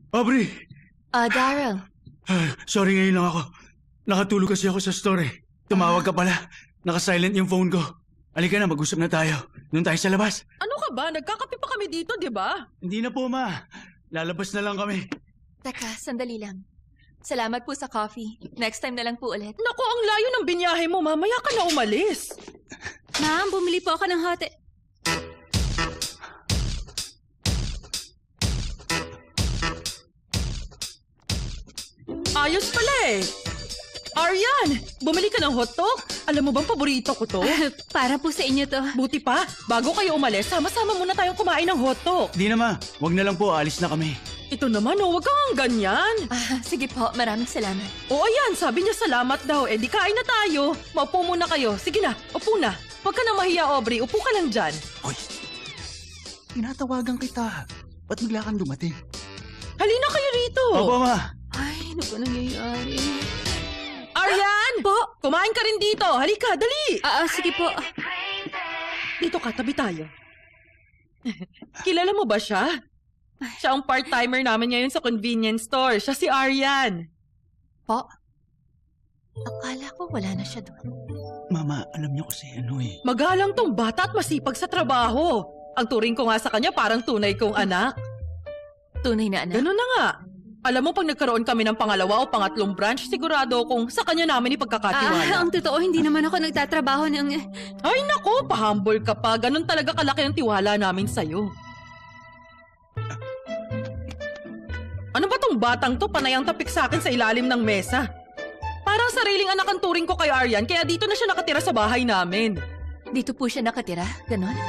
Aubrey! Daryl. Sorry, ngayon lang ako. Nakatulog kasi ako sa store eh. Tumawag ka pala. Naka-silent yung phone ko. Halika na, mag-usap na tayo. Doon tayo sa labas. Ano ka ba? Nagkakape pa kami dito, di ba? Hindi na po, ma. Lalabas na lang kami. Teka, sandali lang. Salamat po sa coffee. Next time na lang po ulit. Naku, ang layo ng binyahe mo. Mamaya ka na umalis. Ma'am, bumili po ako ng hot... Ayos pala eh. Aryan, bumili ka ng hotdog? Alam mo bang paborito ko to? Para po sa inyo to. Buti pa, bago kayo umalis, sama-sama muna tayong kumain ng hotdog. Di na, ma. Huwag na lang po, alis na kami. Ito naman, huwag kang ganyan. Sige po, maraming salamat. O ayan, sabi niya salamat daw. Eh di kain na tayo. Maupo muna kayo. Sige na, upo na. Huwag ka na mahiya, Aubrey. Upo ka lang dyan. Hoy, tinatawagan kita. Ba't bigla kang dumating? Halina kayo rito. Opo, ma. Ay, ano ba nangyayari? Aryan! Po? Kumain ka rin dito. Halika, dali. Sige po. Dito ka, tabi tayo. Kilala mo ba siya? Siya ang part-timer namin ngayon sa convenience store. Siya si Aryan. Po? Akala ko wala na siya doon. Mama, alam niyo kasi ano eh. Magalang tong bata at masipag sa trabaho. Ang turing ko nga sa kanya parang tunay kong anak. Tunay na anak. Ganun na nga. Alam mo, pag nagkaroon kami ng pangalawa o pangatlong branch, sigurado kung sa kanya namin ipagkakatiwala. Ang totoo, hindi naman ako nagtatrabaho ng... Ay nako, pa-humble ka pa. Ganun talaga kalaki ang tiwala namin sa'yo. Ano ba tong batang to? Panay ang tapik sa akin sa ilalim ng mesa. Parang sariling anak ang turing ko kay Aryan, kaya dito na siya nakatira sa bahay namin. Dito po siya nakatira? Ganon?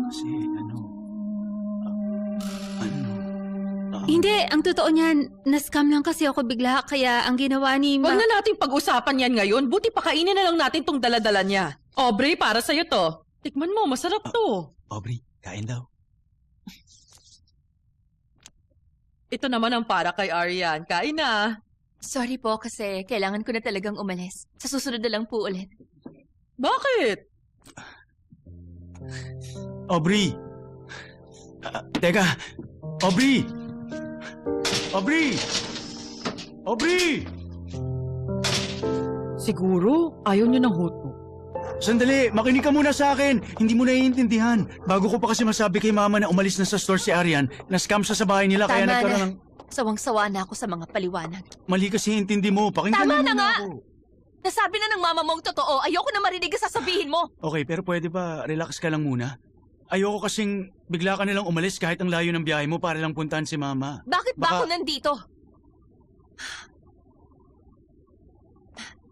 Kasi ano... Hindi, ang totoo niyan, na-scam lang kasi ako bigla, kaya ang ginawa ni Huwag na nating pag-usapan yan ngayon. Buti pa kainin na lang natin tong daladala niya. Aubrey, para sa'yo to. Tikman mo, masarap to. Aubrey, kain daw. Ito naman ang para kay Aryan. Kain na. Sorry po kasi kailangan ko na talagang umalis. Sa susunod na lang po ulit. Bakit? Aubrey! Teka! Aubrey! Aubrey! Aubrey! Siguro, ayaw niya ng hotdog. Sandali, makinig ka muna sa akin. Hindi mo naiintindihan. Bago ko pa kasi masabi kay mama na umalis na sa store si Aryan, na-scam siya sa bahay nila kaya Tama nagkaroon na. ng... Sawang-sawa na ako sa mga paliwanag. Mali kasi intindi mo. Pakinggan Tama mo na muna nga! ako. Nasabi na ng mama mong totoo. Ayoko na marinig ang sasabihin mo. Okay, pero pwede ba relax ka lang muna? Ayoko kasing bigla ka nilang umalis kahit ang layo ng biyahe mo para lang puntahan si mama. Bakit ba Baka- ako nandito?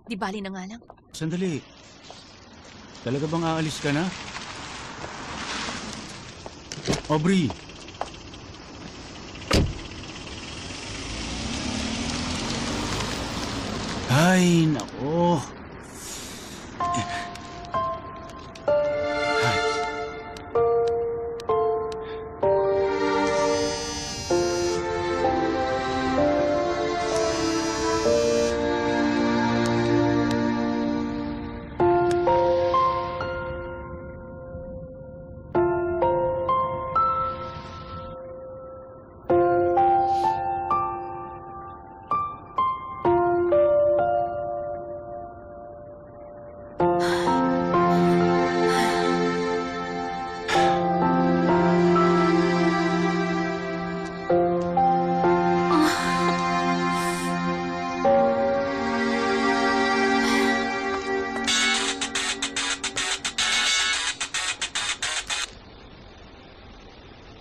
Di bali na nga lang. Sandali. Talaga bang aalis ka na? Aubrey! Ay, nako.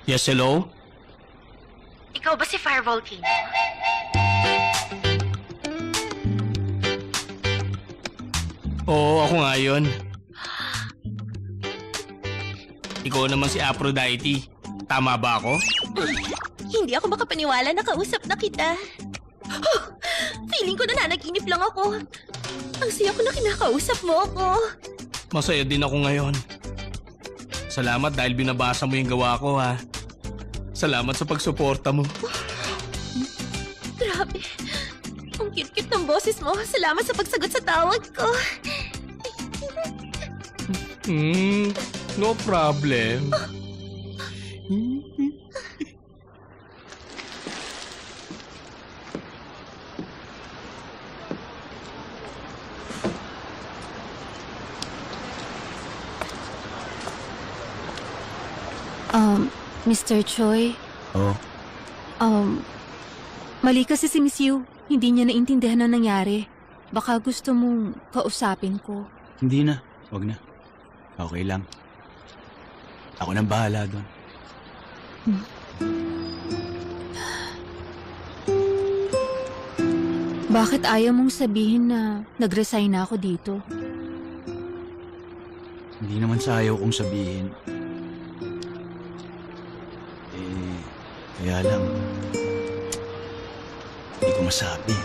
Yes, hello? Ikaw ba si Fireball King? Oo, ako nga yun. Ikaw naman si Aphrodite. Tama ba ako? Hindi ako makapaniwala na kausap na kita. Feeling ko na nanaginip lang ako. Ang saya ko na kinakausap mo ako. Masaya din ako ngayon. Salamat dahil binabasa mo yung gawa ko, ha. Salamat sa pagsuporta mo. Grabe. Ang cute-cute ng boses mo. Salamat sa pagsagot sa tawag ko. No problem. Mr. Choi, Oo. mali kasi si Miss Yu. Hindi niya naintindihan ang nangyari. Baka gusto mong kausapin ko. Hindi na. Wag na. Okay lang. Ako nang bahala doon. Bakit ayaw mong sabihin na nag-resign na ako dito? Hindi naman sa ayaw kong sabihin. Kaya lang, hindi ko masabi.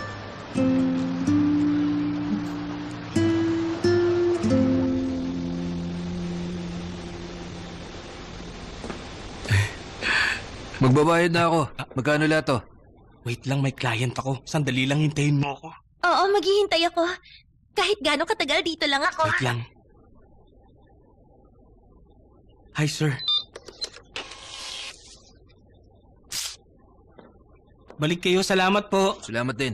Magbabayad na ako. Magkano lahat to? Wait lang, may client ako. Sandali lang, hintayin mo ako. Oo, maghihintay ako. Kahit gaano katagal dito lang ako. Wait lang. Hi, sir. Balik kayo, salamat po. Salamat din.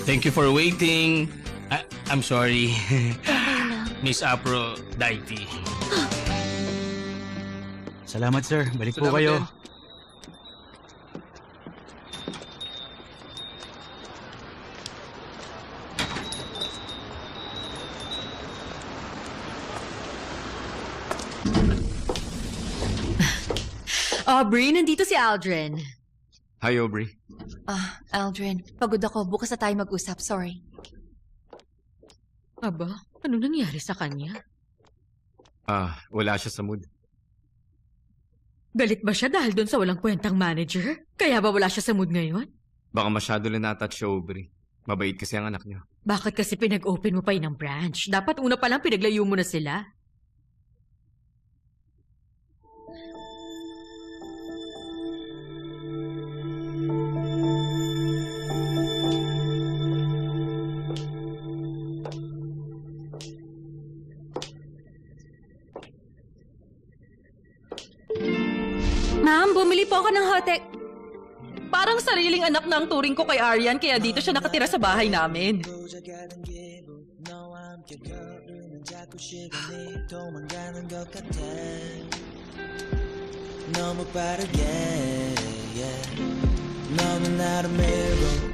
Thank you for waiting. I'm sorry. Miss Aphrodite. Salamat, sir. Balik po Salamat kayo. din. Aubrey, nandito si Aldrin. Hi, Aubrey. Aldrin, pagod ako. Bukas na tayo mag-usap. Sorry. Aba, ano nangyari sa kanya? Wala siya sa mood. Galit ba siya dahil doon sa walang kwentang manager? Kaya ba wala siya sa mood ngayon? Baka masyado lang natouch siya, Aubrey. Mabait kasi ang anak niya. Bakit kasi pinag-open mo pa yun ng branch? Dapat una pa lang pinaglayo mo na sila. Ma'am, bumili po ako ng hotek. Parang sariling anak na ang turing ko kay Aryan kaya dito siya nakatira sa bahay namin.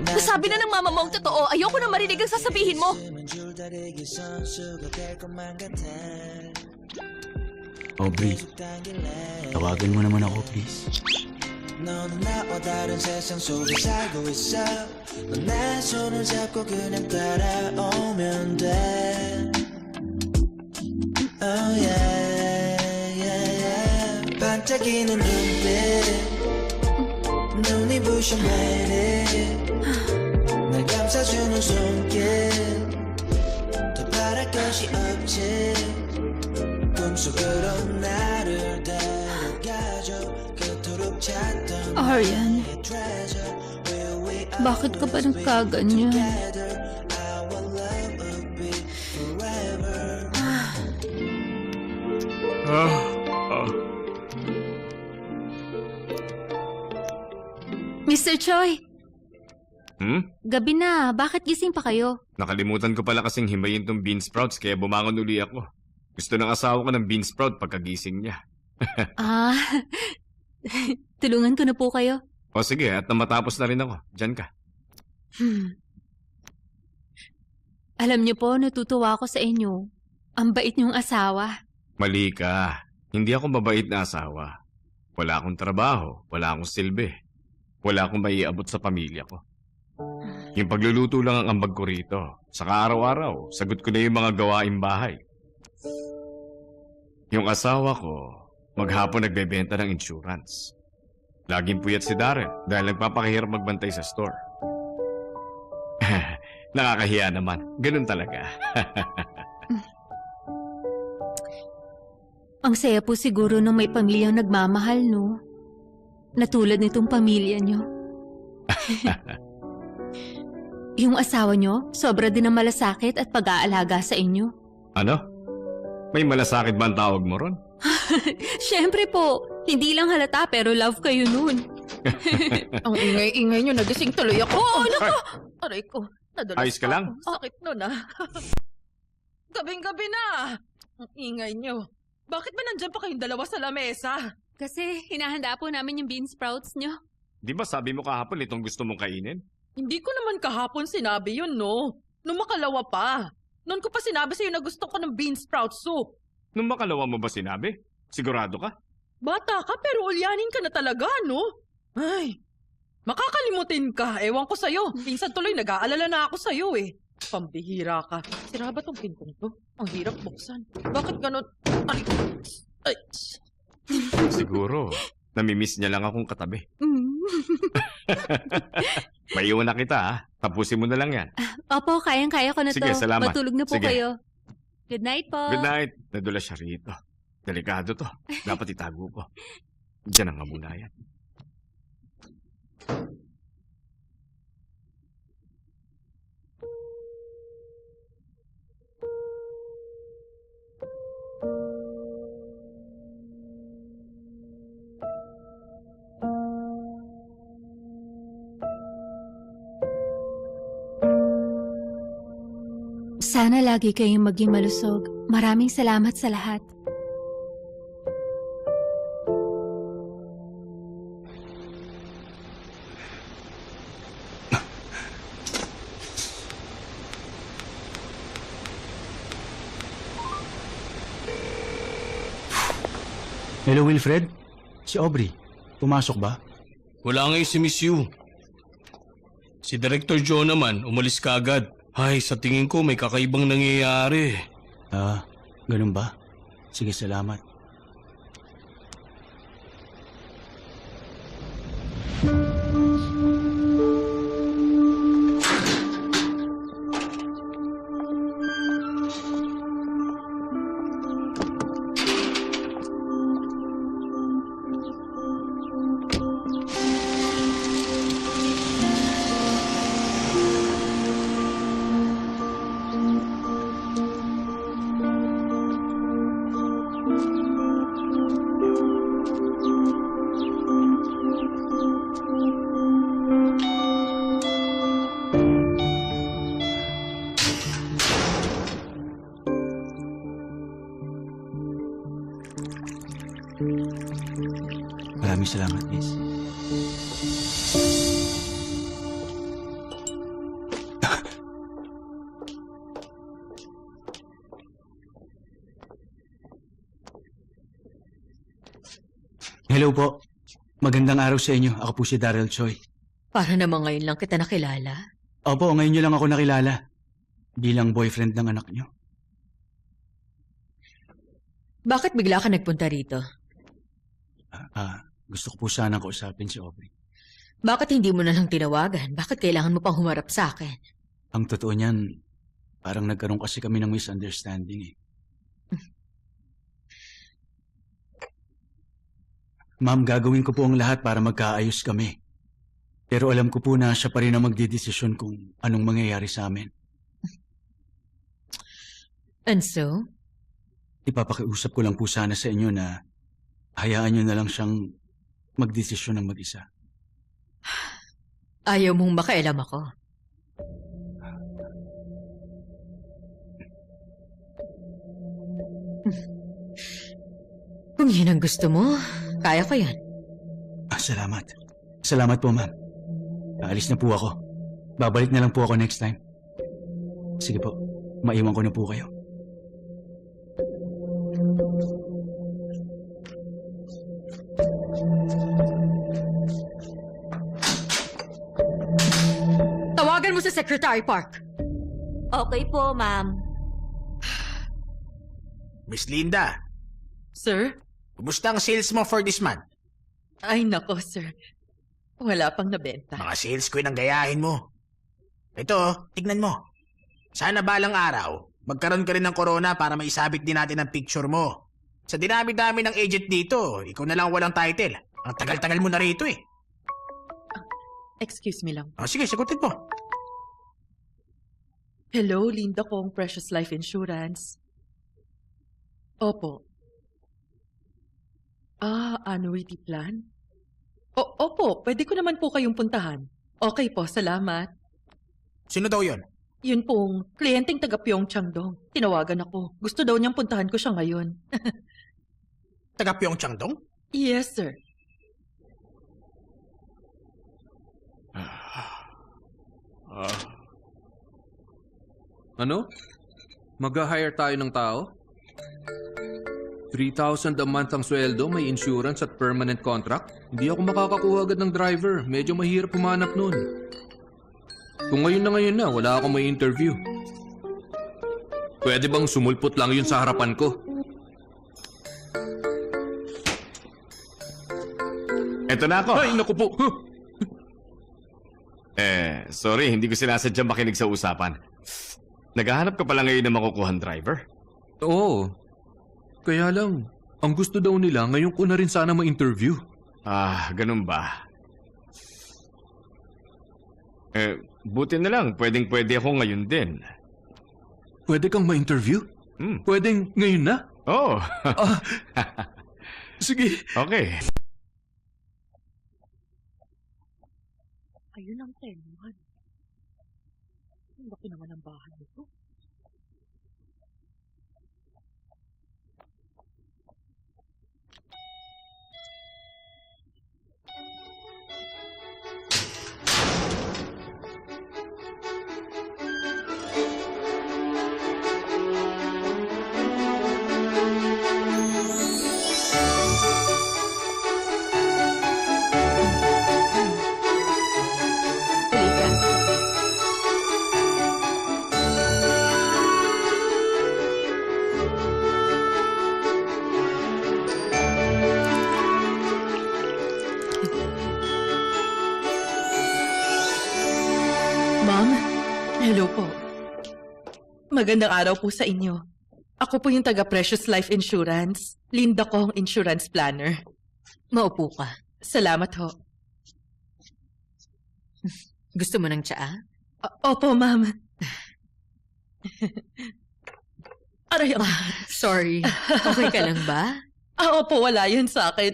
Nasabi na ng mama mo ang totoo. Ayoko na marinig ang sasabihin mo. Aubrey, tawagan mo naman ako, please. 너는 나와 다른 세상 속에 살고 있어 넌 내 손을 잡고 그냥 따라오면 돼 Oh yeah, yeah, yeah 반짝이는 눈빛 눈이 부셔 매일 날 감싸주는 손길 더 바랄 것이 없지 꿈속으로 나를 데려가줘 그토록 찾던 Aryan, 나의 treasure Will we bakit ka pa nagkaganyan? together Our love will be forever Mr. Choi, Gabi na. Bakit gising pa kayo? Nakalimutan ko pala kasing himayin tong bean sprouts kaya bumangon uli ako. Gusto ng asawa ko ng bean sprout pagkagising niya. Ah, tulungan ko na po kayo. O sige, at na matapos na rin ako. Diyan ka. Alam niyo po, natutuwa ako sa inyo. Ang bait niyong asawa. Mali ka. Hindi ako mabait na asawa. Wala akong trabaho. Wala akong silbi. Wala akong maiabot sa pamilya ko. Yung pagluluto lang ang ambag ko rito. Saka araw-araw, sagot ko na yung mga gawaing bahay. Yung asawa ko, maghapon nagbebenta ng insurance. Laging puyat si Darren dahil nagpapakahirap magbantay sa store. Nakakahiya naman. Ganun talaga. Ang saya po siguro nung may pamilyang nagmamahal, no? Natulad nitong pamilya niyo. Yung asawa niyo, sobra din ang malasakit at pag-aalaga sa inyo. Ano? May malasakit ba ang tawag mo ron? Siyempre po, hindi lang halata pero love kayo nun. Ang ingay-ingay niyo, nagising tuloy ako. Oo, naku! Aray ko, nadala Ayos ka lang? Sakit nun ah. gabing-gabi na. Ang ingay nyo. Bakit ba nandyan pa kayong dalawa sa lamesa? Kasi hinahanda po namin yung bean sprouts nyo. Di ba sabi mo kahapon itong gusto mong kainin? Hindi ko naman kahapon sinabi yun, no? Nung makalawa pa. Noon ko pa sinabi sa'yo na gusto ko ng bean sprout soup. Nung makalawa mo ba sinabi? Sigurado ka? Bata ka pero ulyanin ka na talaga, no? Ay, makakalimutin ka. Ewan ko sa'yo. Minsan tuloy nag-aalala na ako sa'yo eh. Pambihira ka. Sira ba tong pintong to? Ang hirap buksan. Bakit ganun? Ay. Siguro. Namimiss niya lang akong katabi. Mm. Maiwan na kita, ha? Tapusin mo na lang yan. Opo, kayang-kaya ko na Sige, to. salamat. Matulog na po Sige. kayo. Good night po. Good night. Nadula siya rito. Delikado to. Dapat itago ko. Diyan ang muna yan. Sana lagi kayong maging malusog. Maraming salamat sa lahat. Hello, Wilfred? Si Aubrey. Pumasok ba? Wala ngayon si Miss Yu. Si Director Joe naman, umalis ka agad. Ay, sa tingin ko may kakaibang nangyayari. Ganun ba? Sige, salamat. Maraming salamat, miss. Hello po. Magandang araw sa inyo. Ako po si Daryl Choi. Para naman ngayon lang kita nakilala. Opo, ngayon nyo lang ako nakilala. Bilang boyfriend ng anak nyo. Bakit bigla ka nagpunta rito? Gusto ko po sanang kausapin si Aubrey. Bakit hindi mo na lang tinawagan? Bakit kailangan mo pang humarap sa akin? Ang totoo niyan, parang nagkaroon kasi kami ng misunderstanding eh. Ma'am, gagawin ko po ang lahat para magkaayos kami. Pero alam ko po na siya pa rin ang magdidesisyon kung anong mangyayari sa amin. And so? Ipapakiusap ko lang po sana sa inyo na hayaan nyo na lang siyang magdesisyon ng mag-isa. Ayaw mong makailam ako. Kung yun ang gusto mo, kaya ko yan. Salamat. Salamat po, ma'am. Aalis na po ako. Babalik na lang po ako next time. Sige po, maiwan ko na po kayo. Tawagan mo sa Secretary Park. Okay po, ma'am. Miss Linda, Sir? kumusta ang sales mo for this month? Ay nako, sir. Wala pang nabenta. Mga sales queen ang gayahin mo. Ito, tignan mo. Sana balang araw, magkaroon ka rin ng corona para maisabit din natin ang picture mo. Sa dinami-dami ng agent dito, ikaw na lang walang title. Ang tagal-tagal mo na rito eh. Excuse me lang. Sige, sagutin mo. Hello, Linda Kong Precious Life Insurance. Opo. Annuity plan? Opo, pwede ko naman po kayong puntahan. Okay po, salamat. Sino daw yon? Yun pong kliyenteng taga Pyeongchang dong. Tinawagan ako. Gusto daw niyang puntahan ko siya ngayon. Taga Pyeongchang dong? Yes, sir. Ano? Mag-hire tayo ng tao? 3,000 a month ang sweldo, may insurance at permanent contract? Hindi ako makakakuha agad ng driver. Medyo mahirap humanap nun. Kung ngayon na, wala akong may interview. Pwede bang sumulpot lang yun sa harapan ko? Eto na ako. Ay, naku po! Huh! Sorry, hindi ko sinasadya makinig sa usapan. Naghahanap ka pala ngayon ng makukuhan driver? Oo. Kaya lang, ang gusto daw nila, ngayon ko na rin sana ma-interview. Ah, ganun ba? Buti na lang, pwedeng-pwede ako ngayon din. Pwede kang ma-interview? Pwedeng ngayon na? Oo. Sige. Okay. Ayun ang teluhan. Ang laki naman ang bahay nito. Ma'am, hello po. Magandang araw po sa inyo. Ako po yung taga Precious Life Insurance. Linda ko ang insurance planner. Maupo ka. Salamat ho. Gusto mo ng tsaa? Opo, ma'am. Aray, Sorry. Okay ka lang ba? opo, wala yun sa akin.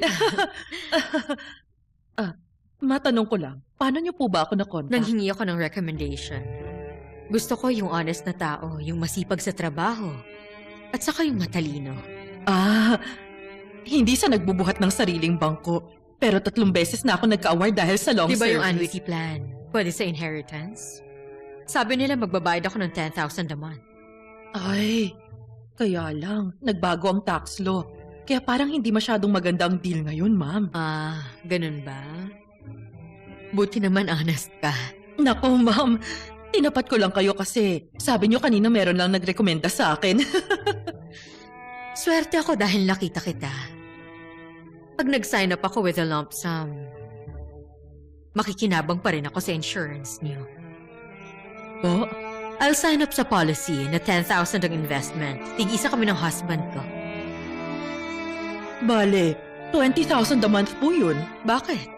Matanong ko lang, paano niyo po ba ako na-contact? Nanghingi ako ng recommendation. Gusto ko yung honest na tao, yung masipag sa trabaho, at saka yung matalino. Hindi sa nagbubuhat ng sariling bangko, pero 3 beses na ako nagka-award dahil sa long Diba service. yung annuity plan? Pwede sa inheritance? Sabi nila magbabayad ako ng 10,000 a month. Ay, kaya lang, nagbago ang tax law. Kaya parang hindi masyadong maganda ang deal ngayon, ma'am. Ganun ba? Buti naman honest ka. Nako, ma'am. Tinapat ko lang kayo kasi sabi niyo kanina meron lang nagrekomenda sa akin. Swerte ako dahil nakita kita. Pag nag-sign up ako with a lump sum, makikinabang pa rin ako sa insurance niyo. Po? I'll sign up sa policy na 10,000 ang investment. Tig-isa kami ng husband ko. Bale, 20,000 a month po yun. Bakit?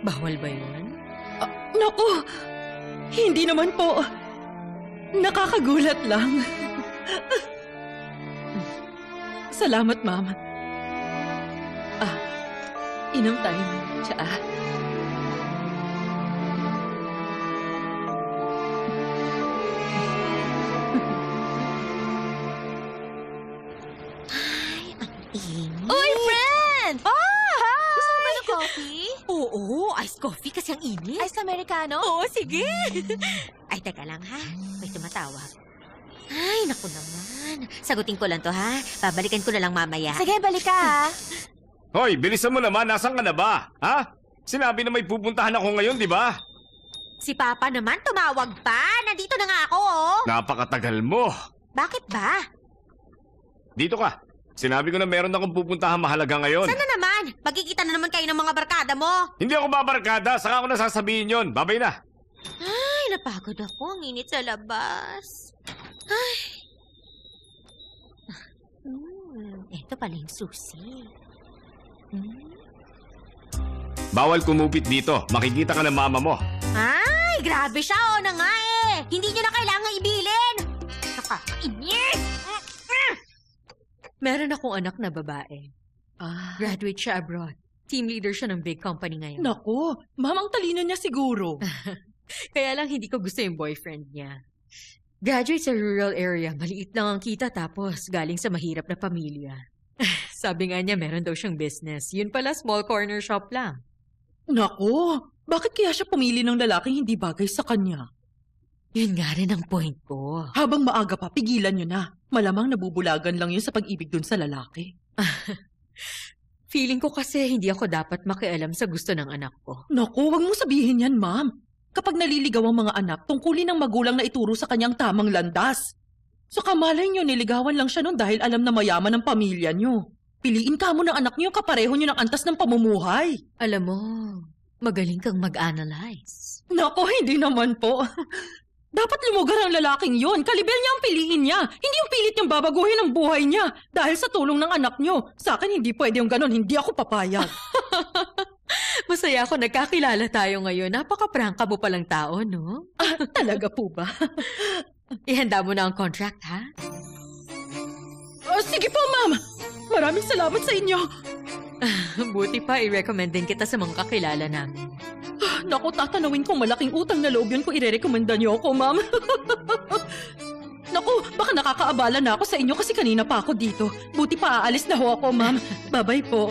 Bawal ba yun? Naku! Hindi naman po. Nakakagulat lang. Salamat, ma'am. Inom tayo ng tsaa. Uy, friend! Hi! Gusto mo ba ng coffee? Oo, iced coffee kasi ang init. Iced Americano? Oo, sige. Ay, teka lang ha. May tumatawag. Ay, naku naman. Sagutin ko lang to ha. Babalikan ko na lang mamaya. Sige, balik ka ha. Hoy, bilisan mo naman. Nasaan ka na ba? Ha? Sinabi na may pupuntahan ako ngayon, di ba? Si Papa naman tumawag pa. Nandito na nga ako, oh. Napakatagal mo. Bakit ba? Dito ka. Sinabi ko na meron akong pupuntahan mahalaga ngayon. Sana naman. Magkikita na naman kayo ng mga barkada mo. Hindi ako babarkada. Saka ako nasasabihin yon. Babay na. Ay, napagod ako. Ang init sa labas. Ay. Ito pala yung susi. Bawal kumupit dito. Makikita ka ng mama mo. Ay, grabe siya, oh, na nga eh. Hindi niyo na kailangang ibilin. Nakakainis. Meron akong anak na babae. Graduate siya abroad. Team leader siya ng big company ngayon. Naku, ma'am, ang talino niya siguro. Kaya lang hindi ko gusto yung boyfriend niya. Graduate sa rural area, maliit lang ang kita tapos galing sa mahirap na pamilya. Sabi nga niya meron daw siyang business. Yun pala, small corner shop lang. Naku, bakit kaya siya pumili ng lalaking hindi bagay sa kanya? Yun nga rin ang point ko. Habang maaga pa, pigilan niyo na. Malamang nabubulagan lang yun sa pag-ibig dun sa lalaki. Feeling ko kasi hindi ako dapat makialam sa gusto ng anak ko. Naku, wag mo sabihin yan, ma'am. Kapag naliligaw ang mga anak, tungkulin ng magulang na ituro sa kanyang tamang landas. So kamalay niyo, niligawan lang siya nun dahil alam na mayaman ang pamilya niyo. Piliin ka mo ng anak niyo, kapareho niyo ng antas ng pamumuhay. Alam mo, magaling kang mag-analyze. Naku, hindi naman po. Dapat lumugar ang lalaking yon. Kalibel niya ang piliin niya. Hindi yung pilit niyang babaguhin ang buhay niya. Dahil sa tulong ng anak niyo. Sa akin, hindi pwede yung ganon. Hindi ako papayag. Masaya ako nagkakilala tayo ngayon. Napaka-prangka mo palang tao, no? Talaga po ba? Ihanda mo na ang contract, ha? Sige po, ma'am. Maraming salamat sa inyo. Buti pa, i-recommend din kita sa mga kakilala namin. Naku, tatanawin kong malaking utang na loob yun kung irerekomenda niyo ako, ma'am. Naku, baka nakakaabala na ako sa inyo kasi kanina pa ako dito. Buti pa aalis na ho ako, ma'am. Bye-bye po.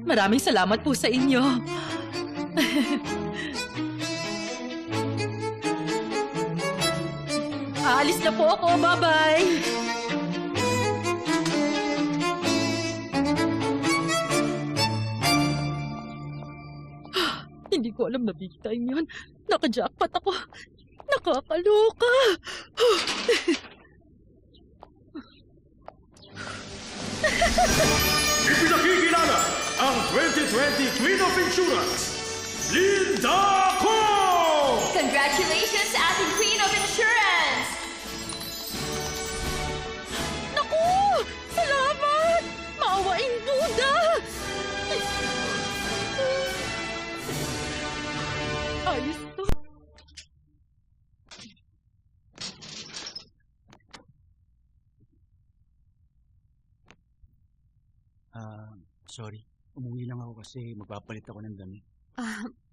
Maraming salamat po sa inyo. Aalis na po ako. Bye-bye. Hindi ko alam na big time yun. Naka-jackpot ako. Nakakaloka. Ipinakikilala ang 2020 Queen of Insurance, Linda Ko! Congratulations sa ating Queen of Insurance! Naku! Salamat! Maawaing duda! Ayos to. Sorry. Umuwi lang ako kasi magpapalit ako ng dami.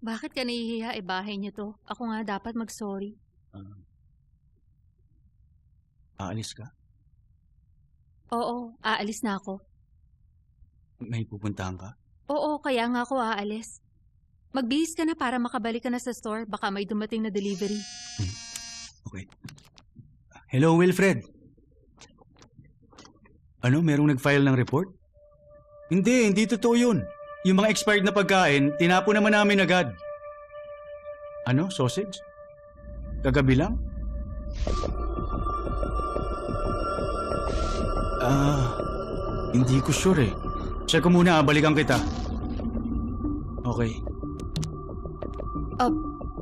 Bakit ka nahihiya? Bahay niyo to. Ako nga dapat mag-sorry. Aalis ka? Oo, aalis na ako. May pupuntahan ka? Oo, kaya nga ako aalis. Magbihis ka na para makabalik ka na sa store. Baka may dumating na delivery. Okay. Hello, Wilfred. Ano, merong nag-file ng report? Hindi totoo yun. Yung mga expired na pagkain, tinapo naman namin agad. Ano, sausage? Kagabi lang? Hindi ko sure eh. Check ko muna, balikan kita. Okay.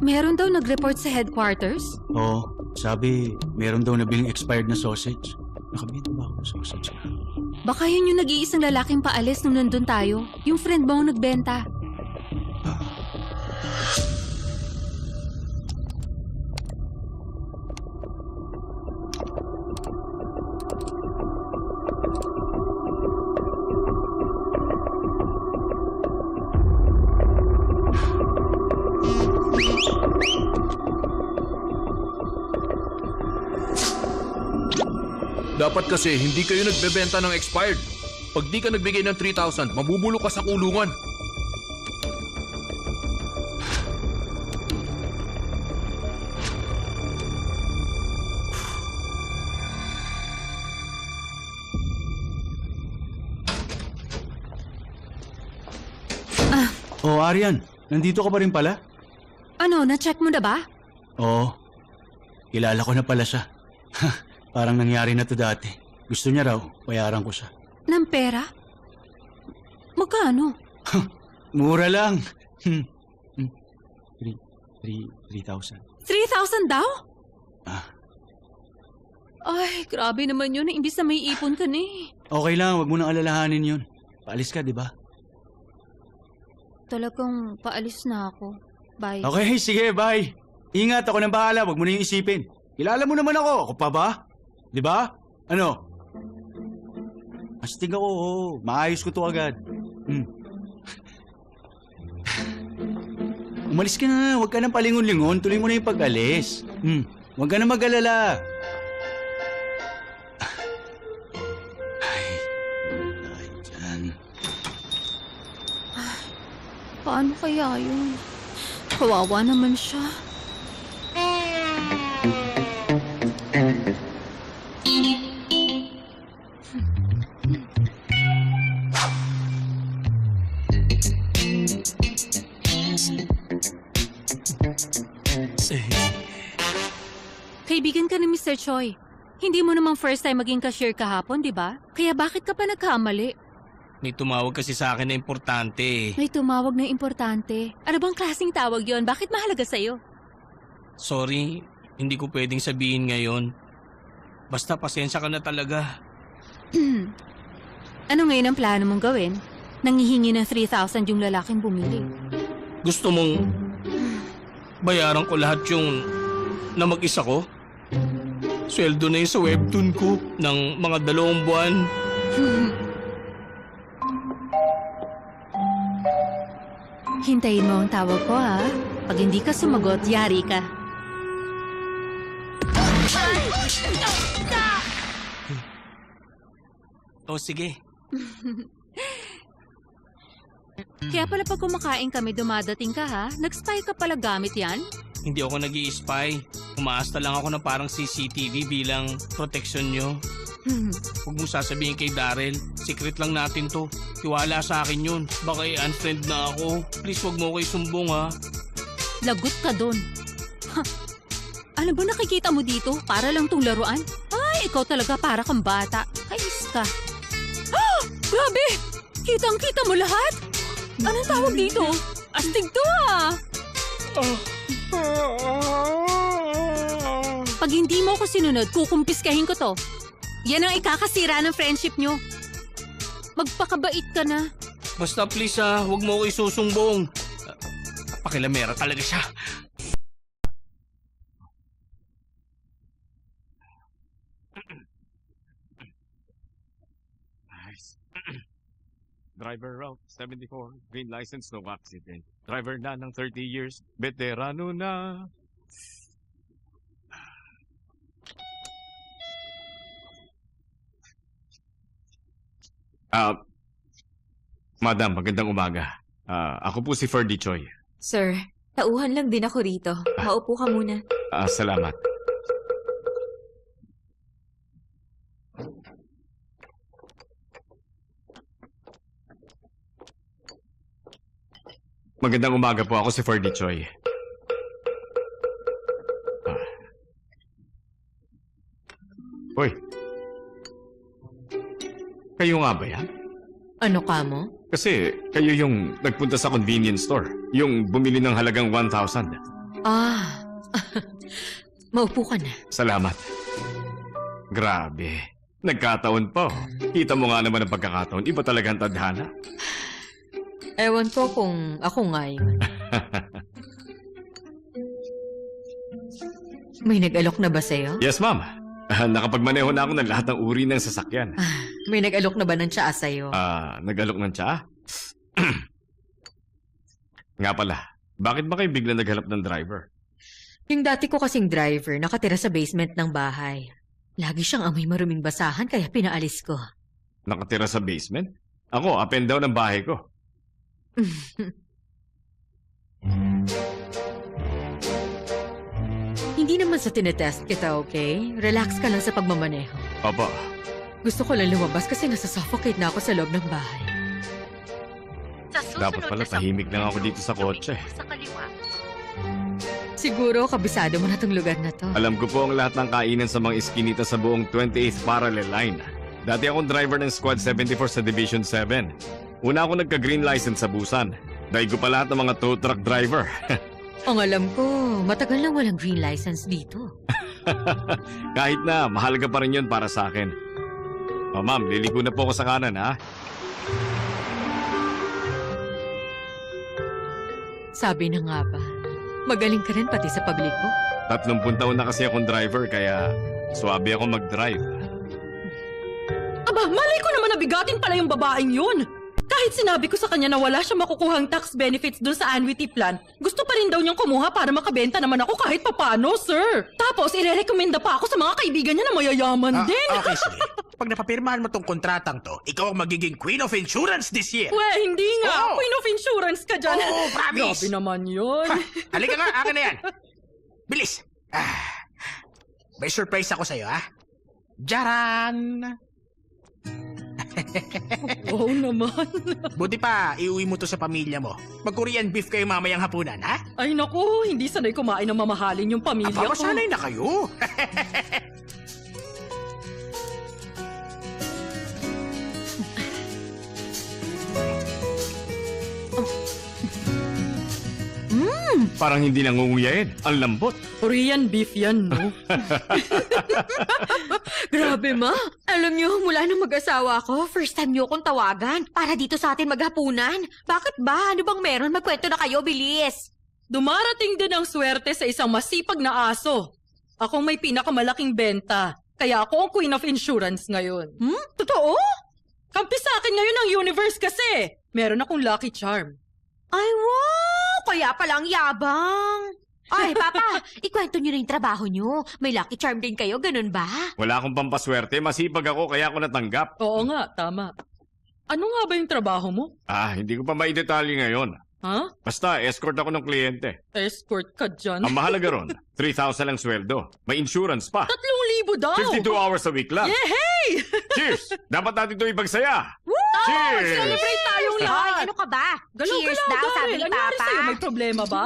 Meron daw nag-report sa headquarters? Oo, sabi, meron daw nabiling expired na sausage. Nakabito ba ako ng sausage? Baka yun yung nag-iisang lalaking paalis nung nandun tayo. Yung friend mo ang nagbenta. Dapat kasi hindi kayo nagbebenta ng expired. Pag di ka nagbigay ng 3,000, mabubulok ka sa kulungan. Oh, Arian, nandito ka pa rin pala? Ano, na-check mo na ba? Oo. Kilala ko na pala siya. Parang nangyari na to dati. Gusto niya raw, bayaran ko siya. Ng pera? Magkano? Mura lang. 3,000. 3,000 daw? Ah. Ay, grabe naman yun. Imbis na may ipon ka na eh. Okay lang, wag mo nang alalahanin yun. Paalis ka, di ba? Talagang paalis na ako. Bye. Okay, sige, bye. Ingat, ako nang bahala. Wag mo na yung isipin. Kilala mo naman ako. Ako pa ba? Di ba? Ano? Astig ako, oo. Maayos ko to agad. Umalis ka na. Huwag ka nang palingon-lingon. Tuloy mo na yung pag-alis. Huwag ka na mag-alala. Ay, dyan. Paano kaya yun? Kawawa naman siya. Kaibigan ka ni Mr. Choi. Hindi mo namang first time maging cashier kahapon, di ba? Kaya bakit ka pa nagkamali? May tumawag kasi sa akin na importante eh. May tumawag na importante. Ano bang klaseng tawag yon? Bakit mahalaga sa'yo? Sorry, hindi ko pwedeng sabihin ngayon. Basta pasensya ka na talaga. Ano ngayon ang plano mong gawin? Nangihingi ng 3,000 yung lalaking bumili. Gusto mong bayaran ko lahat yung na mag-isa ko? Sweldo na yun sa webtoon ko ng mga 2 buwan. Hintayin mo ang tawag ko, ha? Pag hindi ka sumagot, yari ka. O sige. Kaya pala pag kumakain kami, dumadating ka, ha? Nag-spy ka pala gamit yan? Hindi ako nag-i-spy. Umaasta lang ako na parang CCTV bilang proteksyon nyo. Huwag mong sasabihin kay Daryl. Secret lang natin to. Tiwala sa akin yun. Baka i-unfriend na ako. Please wag mo ko isumbong ha. Lagot ka doon. Ano ba nakikita mo dito? Para lang tong laruan? Ay, ikaw talaga para kang bata. Kayos ka. Ah! Grabe! Kitang-kita mo lahat? Anong tawag dito? Astig to ah! Pag hindi mo ko sinunod, kukumpiskahin ko to. Yan ang ikakasira ng friendship nyo. Magpakabait ka na. Basta please ha, huwag mo ko isusumbong. Pakilamera talaga siya. Nice. Driver route 74, green license, no accident. Driver na ng 30 years, veterano na. Madam, magandang umaga. Ako po si Ferdy Choi. Sir, tauhan lang din ako rito. Maupo ka muna. Salamat. Magandang umaga po. Ako si Ferdy Choi. Hoy. Kayo nga ba yan? Ano ka mo? Kasi kayo yung nagpunta sa convenience store. Yung bumili ng halagang 1,000. Ah, maupo ka na. Salamat. Grabe. Nagkataon pa. Kita mo nga naman ang pagkakataon. Iba talaga ang tadhana. Ewan ko kung ako nga yun. May nag-alok na ba sa'yo? Yes, ma'am. Nakapagmaneho na ako ng lahat ng uri ng sasakyan. May nag-alok na ba ng tsaa sa'yo? Nag-alok ng tsaa? Nga pala, bakit ba kayo bigla naghanap ng driver? Yung dati ko kasing driver, nakatira sa basement ng bahay. Lagi siyang amoy maruming basahan, kaya pinaalis ko. Nakatira sa basement? Ako, up and down ang bahay ko. Hindi naman sa tinetest kita, okay? Relax ka lang sa pagmamaneho. Opo. Gusto ko lang lumabas kasi nasa-suffocate na ako sa loob ng bahay. Dapat pala tahimik lang ako dito sa kotse. Siguro, kabisado mo na tong lugar na to. Alam ko po ang lahat ng kainan sa mga iskinita sa buong 28th Parallel Line. Dati akong driver ng Squad 74 sa Division 7. Una ako nagka-green license sa Busan. Dahil ko pa lahat ng mga tow truck driver. Ang alam ko, matagal lang walang green license dito. Kahit na, mahalaga pa rin yun para sa akin. O ma'am, liliko na po ako sa kanan, ha? Sabi na nga ba, magaling ka rin pati sa pagliko. 30 taon na kasi akong driver, kaya swabe ako mag-drive. Aba, malay ko naman na bigatin pala yung babaeng yun. Kahit sinabi ko sa kanya na wala siya makukuhang tax benefits dun sa annuity plan, gusto pa rin daw niyang kumuha para makabenta naman ako kahit papano, sir. Tapos, irerekomenda pa ako sa mga kaibigan niya na mayayaman din. Okay, sige. Pag napapirmahan mo tong kontratang to, ikaw ang magiging Queen of Insurance this year. Hindi nga. Oo. Queen of Insurance ka dyan. Oo, promise. Grabe naman yun. Halika nga, akin na yan. Bilis. May surprise ako sa'yo, ha? Jaran! Oo naman. Buti pa, iuwi mo to sa pamilya mo. Mag-Korean beef kayo mamayang hapunan, ha? Ay naku, hindi sanay kumain ng mamahalin yung pamilya Aba, ko. masanay na kayo. Parang hindi nangunguyain. Ang lambot. Korean beef yan, no? Grabe, ma. Alam niyo, mula nang mag-asawa ko, first time niyo akong tawagan para dito sa atin maghapunan. Bakit ba? Ano bang meron? Magkwento na kayo, bilis. Dumarating din ang swerte sa isang masipag na aso. Akong may pinakamalaking benta. Kaya ako ang Queen of Insurance ngayon. Totoo? Kampi sa akin ngayon ang universe kasi. Meron akong lucky charm. Ay, wow! Kaya palang yabang. Ay, Papa, ikwento niyo na yung trabaho niyo. May lucky charm din kayo, ganun ba? Wala akong pampaswerte. Masipag ako kaya ako natanggap. Oo nga, tama. Ano nga ba yung trabaho mo? Hindi ko pa maidetalye ngayon. Ha? Basta, escort ako ng kliyente. Escort ka dyan? Ang mahalaga ron, 3,000 ang sweldo. May insurance pa. 3,000 daw! 52 hours a week lang. Yehey! Cheers! Dapat natin ito ipagsaya. Cheers! Celebrate tayong lahat! Ay, ano ka ba? Cheers Galaw-galaw, daw, sabi Daryl. ni Ano nangyari Papa. sa'yo? May problema ba?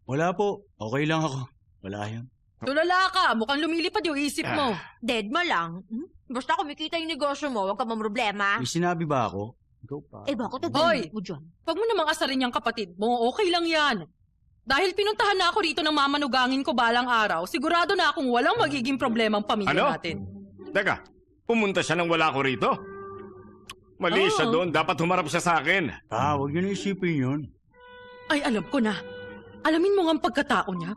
Wala po. Okay lang ako. Wala yan. Tulala ka. Mukhang lumilipad yung isip mo. Dead mo lang. Basta kumikita yung negosyo mo, huwag ka mamroblema. May sinabi ba ako? Ikaw pa. Eh, bakit Hoy! mo dyan? Huwag mo namang asarin yung kapatid mo. Okay lang yan. Dahil pinuntahan na ako rito ng mamanugangin ko balang araw, sigurado na akong walang magiging problema ang pamilya Ano? natin. Teka, pumunta siya nang wala ko rito? Mali siya doon. Dapat humarap siya sa akin. Huwag niyo na isipin yun. Ay, alam ko na. Alamin mo nga ang pagkatao niya.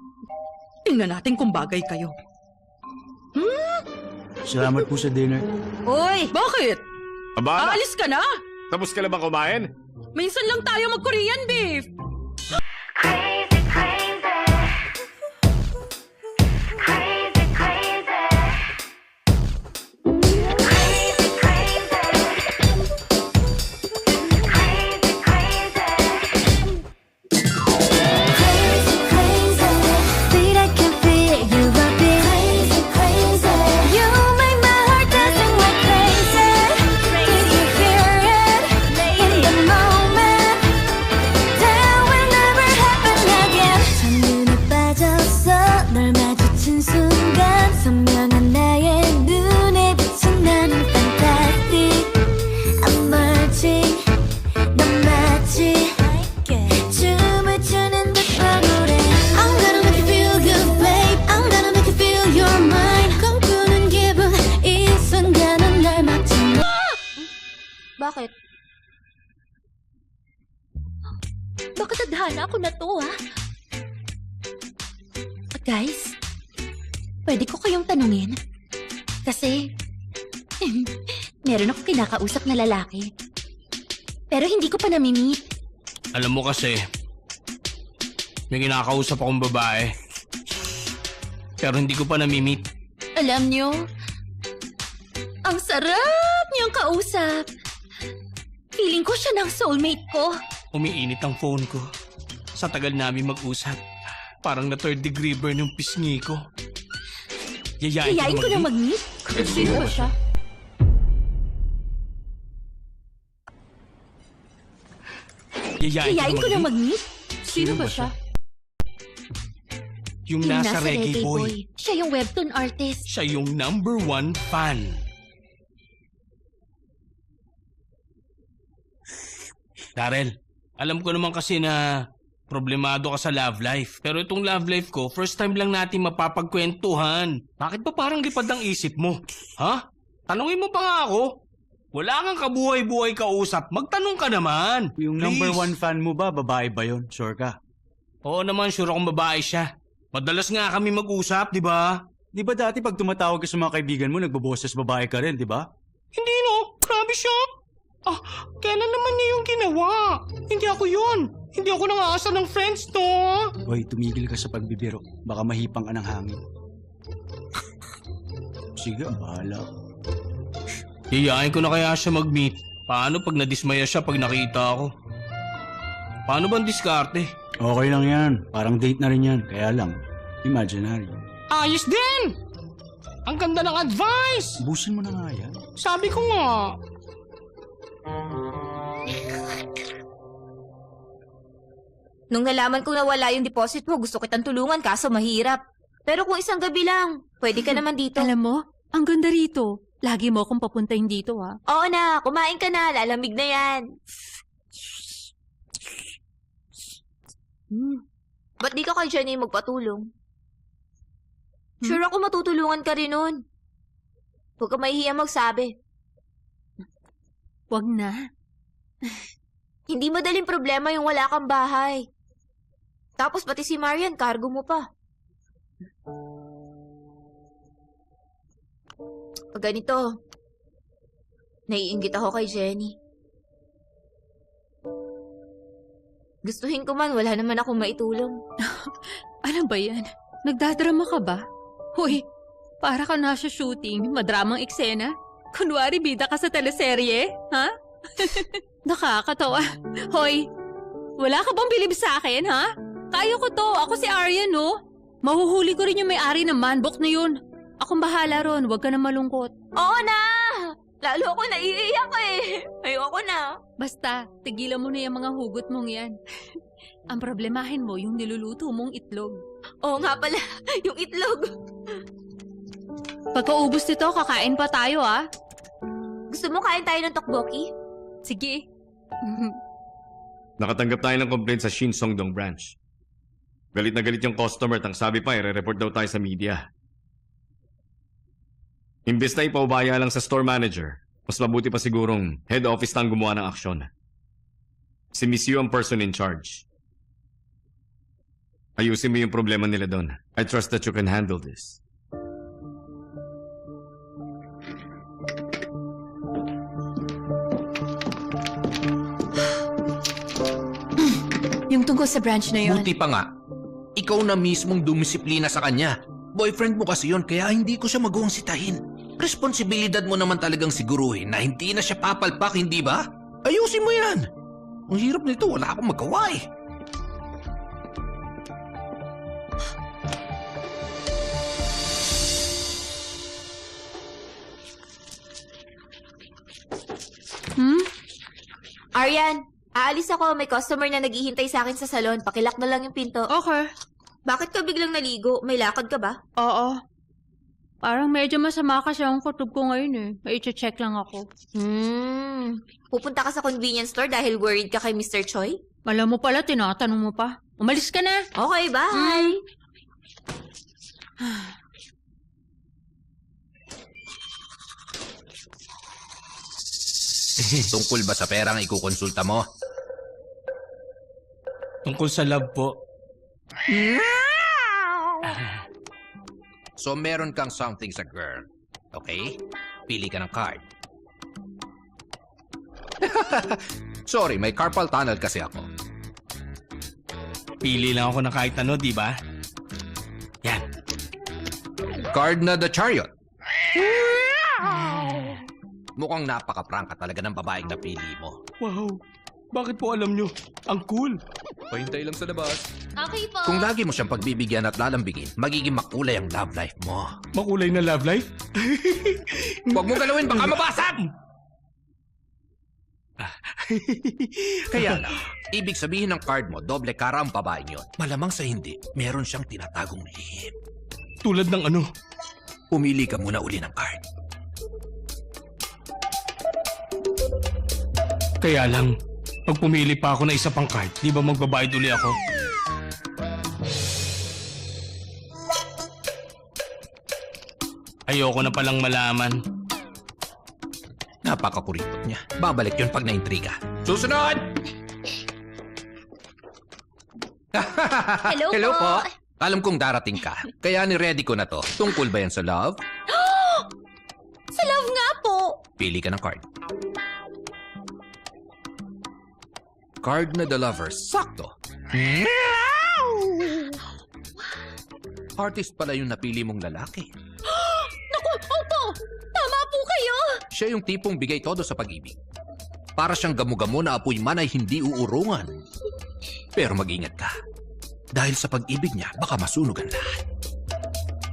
Tingnan natin kung bagay kayo. Salamat po sa dinner. Uy! Bakit? Aba, Aalis ka na? tapos ka na ba kumain? Minsan lang tayo mag-Korean beef. Bakit? Bakit tadhana ako na to, ha? Guys, pwede ko kayong tanungin? Kasi, meron ako kinakausap na lalaki. Pero hindi ko pa nami-meet. Alam mo kasi, may kinakausap akong babae. Pero hindi ko pa nami-meet. Alam nyo, ang sarap niyang kausap. Feeling ko siya ng soulmate ko. Umiinit ang phone ko. Sa tagal namin mag-usap, parang na third degree burn yung pisngi ko. Yayain ko na mag-meet. Sino ba siya? Yayain ko na mag-meet. Sino ba siya? Yung nasa Reggae Boy. Siya yung webtoon artist. Siya yung #1 fan. Daryl, alam ko naman kasi na problemado ka sa love life. Pero itong love life ko, first time lang natin mapapagkwentuhan. Bakit ba parang lipad ang isip mo? Ha? Tanungin mo pa nga ako. Wala kang kabuhay-buhay kausap. Magtanong ka naman. Yung Please. #1 fan mo ba, babae ba yun? Sure ka? Oo naman, sure akong babae siya. Madalas nga kami mag-usap, di ba? Di ba dati pag tumatawag ka sa mga kaibigan mo, nagboboses babae ka rin, di ba? Hindi no, grabe siya. Kailan naman niya yung ginawa? Hindi ako yun. Hindi ako nangaasar ng friends, no? Hoy, tumigil ka sa pagbibiro. Baka mahipang ka ng hangin. Sige, bahala. Yayain ko na kaya siya mag-meet. Paano pag nadismaya siya pag nakita ako? Paano bang diskarte? Okay lang yan. Parang date na rin yan. Kaya lang, imaginary. Ayos din! Ang ganda ng advice! Busin mo na nga yan. Sabi ko nga. Nung nalaman ko na wala yung deposit mo, gusto kitang tulungan kaso mahirap. Pero kung isang gabi lang, pwede ka naman dito. Alam mo, ang ganda rito. Lagi mo akong papuntahin dito, ha? Oo na, kumain ka na, lalamig na yan. Ba't di ka kay Jenny magpatulong? Sure ako matutulungan ka rin nun. Huwag ka mahihiya magsabi. Wag na. Hindi madaling problema yung wala kang bahay. Tapos pati si Marian, cargo mo pa. Pag ganito, naiinggit ako kay Jenny. Gustuhin ko man, wala naman akong maitulong. Ano ba yan? Nagdadrama ka ba? Hoy, para ka nasa shooting, madramang eksena. Kunwari bida ka sa teleserye, ha? Nakakatawa. Hoy, wala ka bang bilib sa akin, ha? Kaya ko to. Ako si Aryan, no? Mahuhuli ko rin yung may-ari ng manbok na yun. Akong bahala ron. Huwag ka na malungkot. Oo na! Lalo ako naiiyak eh. Ayoko na. Basta, tigilan mo na yung mga hugot mong yan. Ang problemahin mo, yung niluluto mong itlog. Oo nga pala, yung itlog. Pagkaubos nito, kakain pa tayo, ah. Gusto mo kain tayo ng tteokbokki? Sige. Nakatanggap tayo ng complaint sa Shin Songdong branch. Galit na galit yung customer at ang sabi pa, i-report daw tayo sa media. Imbes na ipaubaya lang sa store manager, mas mabuti pa sigurong head office na ang gumawa ng aksyon. Si Miss Yu ang person in charge. Ayusin mo yung problema nila doon. I trust that you can handle this. Yung tungkol sa branch na yun. Buti pa nga. Ikaw na mismong dumisiplina sa kanya. Boyfriend mo kasi yun, kaya hindi ko siya magawang sitahin. Responsibilidad mo naman talagang siguruhin na hindi na siya papalpak, hindi ba? Ayusin mo yan. Ang hirap nito, wala akong magawa eh. Aryan, aalis ako. May customer na naghihintay sa akin sa salon. Pakilak na lang yung pinto. Okay. Bakit ka biglang naligo? May lakad ka ba? Oo. Parang medyo masama kasi ang kutob ko ngayon eh. May i-check lang ako. Pupunta ka sa convenience store dahil worried ka kay Mr. Choi? Alam mo pala, tinatanong mo pa. Umalis ka na. Okay, bye! Tungkol ba sa perang ikukonsulta mo? Tungkol sa love po. So meron kang something sa girl. Okay? Pili ka ng card. Sorry, may carpal tunnel kasi ako. Pili lang ako ng kahit ano, di ba? Yan. Card na the chariot. Mukhang napaka-prangka talaga ng babaeng napili mo. Wow. Bakit po alam nyo? Ang cool. Pahintay lang sa labas. Okay po. Kung lagi mo siyang pagbibigyan at lalambigin, magiging makulay ang love life mo. Makulay na love life? Huwag mong galawin, baka mabasag! Kaya lang, ibig sabihin ng card mo, doble kara ang babaeng yun. Malamang sa hindi, meron siyang tinatagong lihim. Tulad ng ano? Pumili ka muna uli ng card. Kaya lang, pag pumili pa ako na isa pang card, di ba magbabayad uli ako? Ayoko na palang malaman. Napakakuripot niya. Babalik yun pag naintriga. Susunod! Hello po. Alam kong darating ka. Kaya ni-ready ko na to. Tungkol ba yan sa love? Sa love nga po. Pili ka ng card. Card na the lover. Sakto. Artist pala yung napili mong lalaki. Naku, opo! Tama po kayo! Siya yung tipong bigay todo sa pag-ibig. Para siyang gamo-gamo na apoy man ay hindi uurungan. Pero mag-ingat ka. Dahil sa pag-ibig niya, baka masunog ang lahat.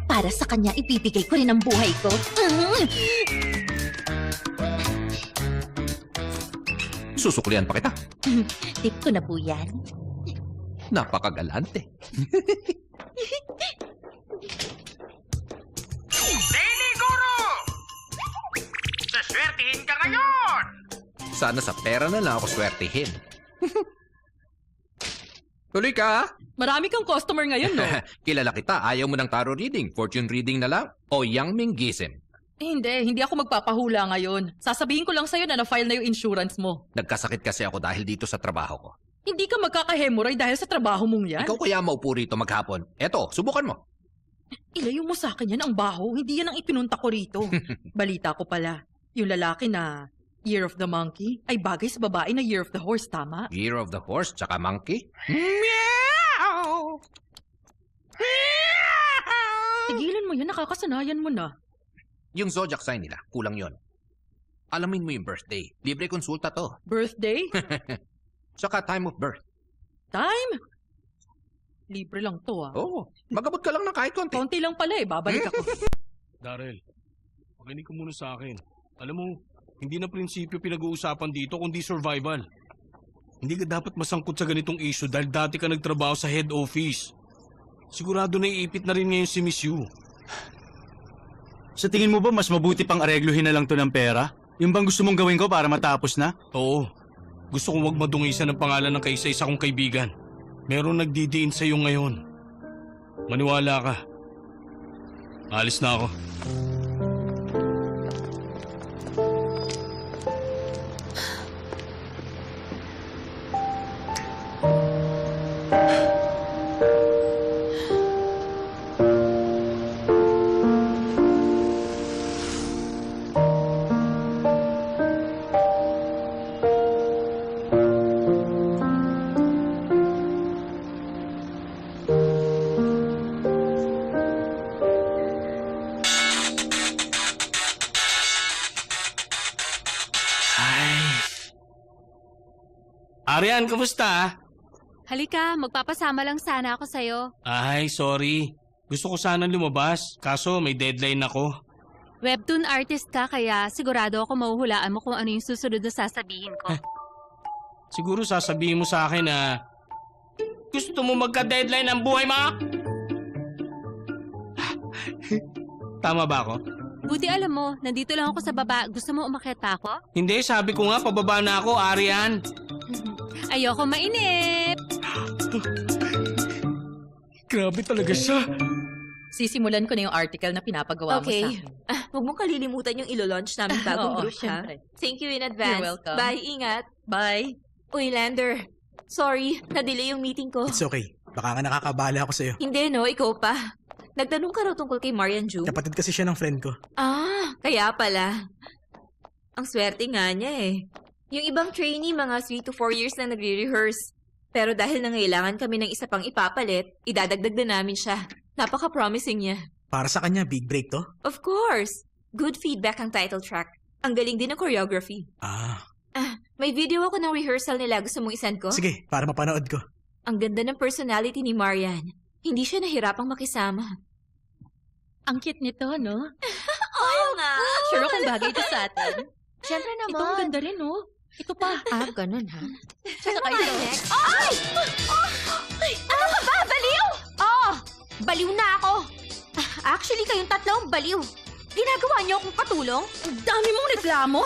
Para sa kanya, ibibigay ko rin ang buhay ko. Susuklian pa kita. Tip ko na po yan. Napakagalante. Daily Guru! Saswertihin ka ngayon! Sana sa pera na lang ako swertihin. Tuloy ka. Marami kang customer ngayon, no? Kilala kita. Ayaw mo ng tarot reading, fortune reading na lang, o yang minggism. Hindi ako magpapahula ngayon. Sasabihin ko lang sa'yo na na-file na yung insurance mo. Nagkasakit kasi ako dahil dito sa trabaho ko. Hindi ka magkaka-hemorrhoid dahil sa trabaho mong yan. Ikaw kaya maupo rito maghapon. Eto, subukan mo. Ilayo mo sa akin yan ang baho. Hindi yan ang ipinunta ko rito. Balita ko pala, yung lalaki na Year of the Monkey ay bagay sa babae na Year of the Horse, tama? Year of the horse, tsaka monkey? Tigilan mo yan, nakakasanayan mo na. Yung zodiac sign nila, kulang yon. Alamin mo yung birthday. Libre konsulta to. Birthday? Tsaka time of birth. Time? Libre lang to, ah. Oo, magabot ka lang ng kahit konti. Konti lang pala eh, babalik ako. Daryl, pakinig ka muna sa akin. Alam mo, hindi na prinsipyo pinag-uusapan dito, kundi survival. Hindi ka dapat masangkot sa ganitong issue dahil dati ka nagtrabaho sa head office. Sigurado na iipit na rin ngayon si Miss Yu. Sa tingin mo ba mas mabuti pang aregluhin na lang to ng pera? Yung bang gusto mong gawin ko para matapos na? Oo. Gusto kong wag madungisan ang pangalan ng kaisa-isa kong kaibigan. Meron nagdidiin sa'yo ngayon. Maniwala ka. Alis na ako. Arian, kumusta? Halika, magpapasama lang sana ako sa'yo. Ay, sorry. Gusto ko sanang lumabas, kaso may deadline ako. Webtoon artist ka, kaya sigurado ako mahuhulaan mo kung ano yung susunod na sasabihin ko. Siguro sasabihin mo sa akin na gusto mo magka-deadline ang buhay mo? Tama ba ako? Buti alam mo, nandito lang ako sa baba. Gusto mo umakyat pa ako? Hindi, sabi ko nga, pababa na ako, Arian. Ayoko mainip. Grabe talaga siya. Sisimulan ko na yung article na pinapagawa mo sa Okay. akin. Huwag mong kalilimutan yung ilo-launch namin bagong Oo, group, ha? syempre. Thank you in advance. You're welcome. Bye, ingat. Bye. Uy, Lander. Sorry, na-delay yung meeting ko. It's okay. Baka nga nakakabala ako sa'yo. Hindi, no? Ikaw pa. Nagtanong ka raw tungkol kay Marian Ju? Kapatid kasi siya ng friend ko. Ah, kaya pala. Ang swerte nga niya eh. Yung ibang trainee, mga 3 to 4 years na nagre-rehearse. Pero dahil nangailangan kami ng isa pang ipapalit, idadagdag na namin siya. Napaka-promising niya. Para sa kanya, big break to? Of course! Good feedback ang title track. Ang galing din ng choreography. May video ako ng rehearsal nila. Gusto mong isend ko? Sige, para mapanood ko. Ang ganda ng personality ni Marian. Hindi siya nahirapang makisama. Ang cute nito, no? Oo nga! Sure akong bagay ito sa atin. Siyempre naman. Ito ang ganda rin, no? Ito pa. Ganun ha? Saka ito. Ay! Ano ka ba? Baliw! Oo! Baliw na ako! Actually, kayong tatlong baliw. Ginagawa niyo akong katulong? Ang dami mong reklamo.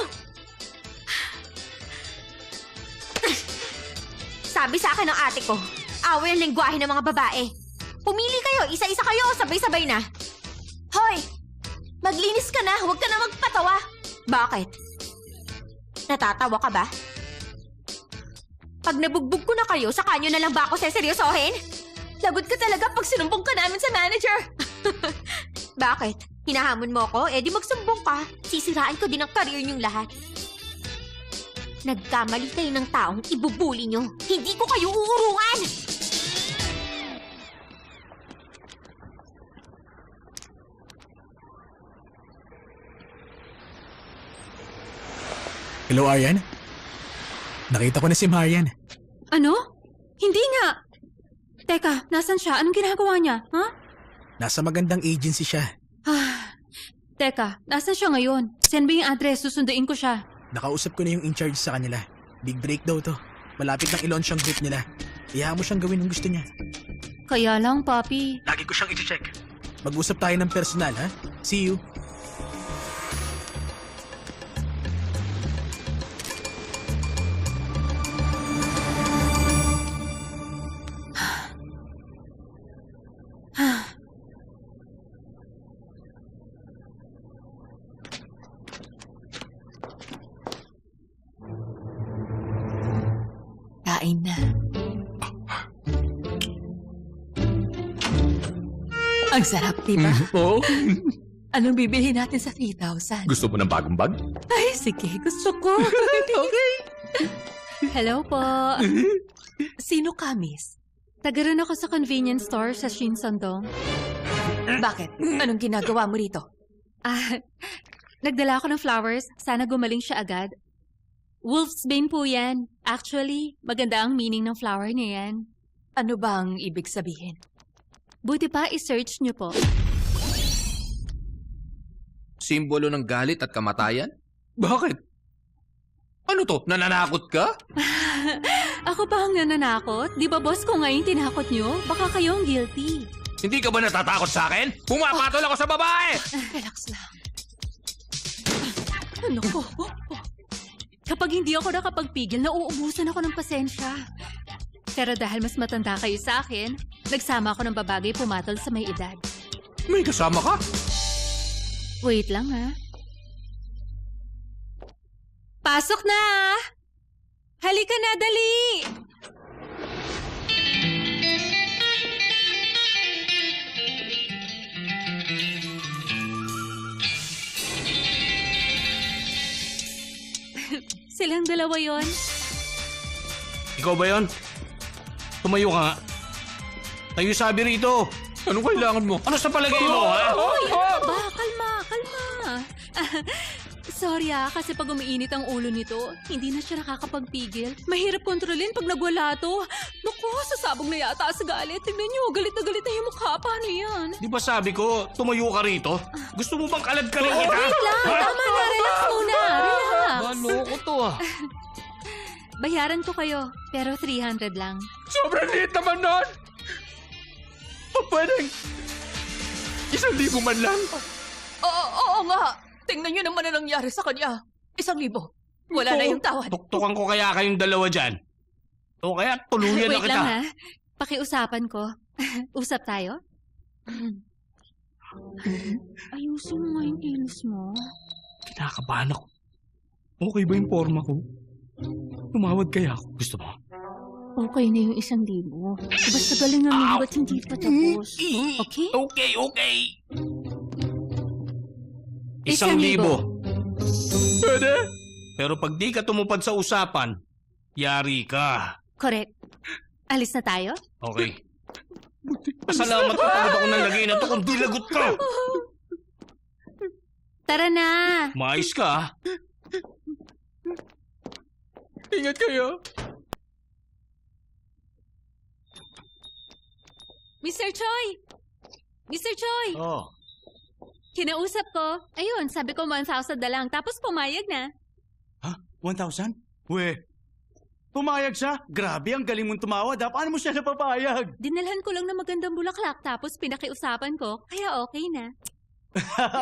Sabi sa akin ng ate ko, away ang lengguwahe ng mga babae. Pumili kayo, isa-isa kayo, sabay-sabay na. Hoy! Maglinis ka na, huwag ka na magpatawa. Bakit? Natatawa ka ba? Pag nabugbog ko na kayo, saka nyo na lang ba ako seseryosohin? Lagot ka talaga pag sinumbong ka namin sa manager. Bakit? Hinahamon mo ako? Eh di magsumbong ka. Sisirain ko din ang career niyong lahat. Nagkamali kayo ng taong ibubuli nyo. Hindi ko kayo uurungan! Hello, Aryan? Nakita ko na si Marian. Ano? Hindi nga. Teka, nasan siya? Anong ginagawa niya? Ha? Nasa magandang agency siya. Teka, nasan siya ngayon? Send mo yung address, susunduin ko siya. Nakausap ko na yung in-charge sa kanila. Big break daw to. Malapit nang i-launch ang group nila. Hayaan mo siyang gawin ang gusto niya. Kaya lang, papi. Lagi ko siyang i-check. Mag-usap tayo ng personal, ha? See you. Kain na. Ang sarap, diba? Oo. Anong bibili natin sa 3,000? Gusto mo ng bagong bag? Ay, sige. Gusto ko. Okay. Hello po. Sino ka, miss? Tagaran ako sa convenience store sa Shinseondong. Bakit? Anong ginagawa mo rito? Nagdala ako ng flowers. Sana gumaling siya agad. Wolf's Bane po yan. Actually, maganda ang meaning ng flower na yan. Ano ba ang ibig sabihin? Buti pa, i-search niyo po. Simbolo ng galit at kamatayan? Bakit? Ano to? Nananakot ka? Ako ba ang nananakot? Di ba boss ko ngayon tinakot niyo? Baka kayo ang guilty. Hindi ka ba natatakot sa akin? Pumapatol ako sa babae! Relax lang. Ano ko? Kapag hindi ako nakapagpigil, nauubusan ako ng pasensya. Pero dahil mas matanda kayo sa akin, nagsama ako ng babagay pumatol sa may edad. May kasama ka? Wait lang, ha? Pasok na! Halika na, dali! Silang dalawa yon. Ikaw ba yon? Tumayo ka nga. Tayo sabi rito. Anong kailangan mo? Ano sa palagay mo, ha? Ba, kalma. Sorry kasi pag umiinit ang ulo nito, hindi na siya nakakapagpigil. Mahirap kontrolin pag nagwala to. Naku, sasabog na yata sa galit. Tignan niyo, galit na yung mukha. Paano yan? Di ba sabi ko, tumayo ka rito? Gusto mo bang kalad-kalad kita? Wait lang, tama na. Relax muna. Relax. Maloko to Bayaran ko kayo, pero 300 lang. Sobrang liit naman nun! Pwedeng 1,000 man lang. Oo nga. Tingnan nyo naman ang nangyari sa kanya. 1,000. Wala na yung tawad. Tuktukan ko kaya kayong dalawa dyan. O kaya tuluyan na Wait kita. lang ha. Pakiusapan ko. Usap tayo? Ayusin mo nga yung kilos mo. Kinakabahan ako. Okay ba yung forma ko? Tumawad kaya ako. Gusto mo? Okay na yung 1,000. Basta galingan mo ba't hindi pa tapos. Okay? Okay. 1,000. Pwede? Pero pag di ka tumupad sa usapan, yari ka. Correct. Alis na tayo? Okay. Pasalamat ka pagod ako ng lagay na to kung di lagot ka. Tara na! Mais ka, Ingat kayo. Mr. Choi! Mr. Choi! Oh, Kinausap ko. Ayun, sabi ko 1,000 na lang. Tapos pumayag na. ha? 1,000? Pumayag siya? Grabe, ang galing mong tumawad. Paano mo siya napapayag? Dinalhan ko lang na magandang bulaklak tapos pinakiusapan ko. Kaya okay na.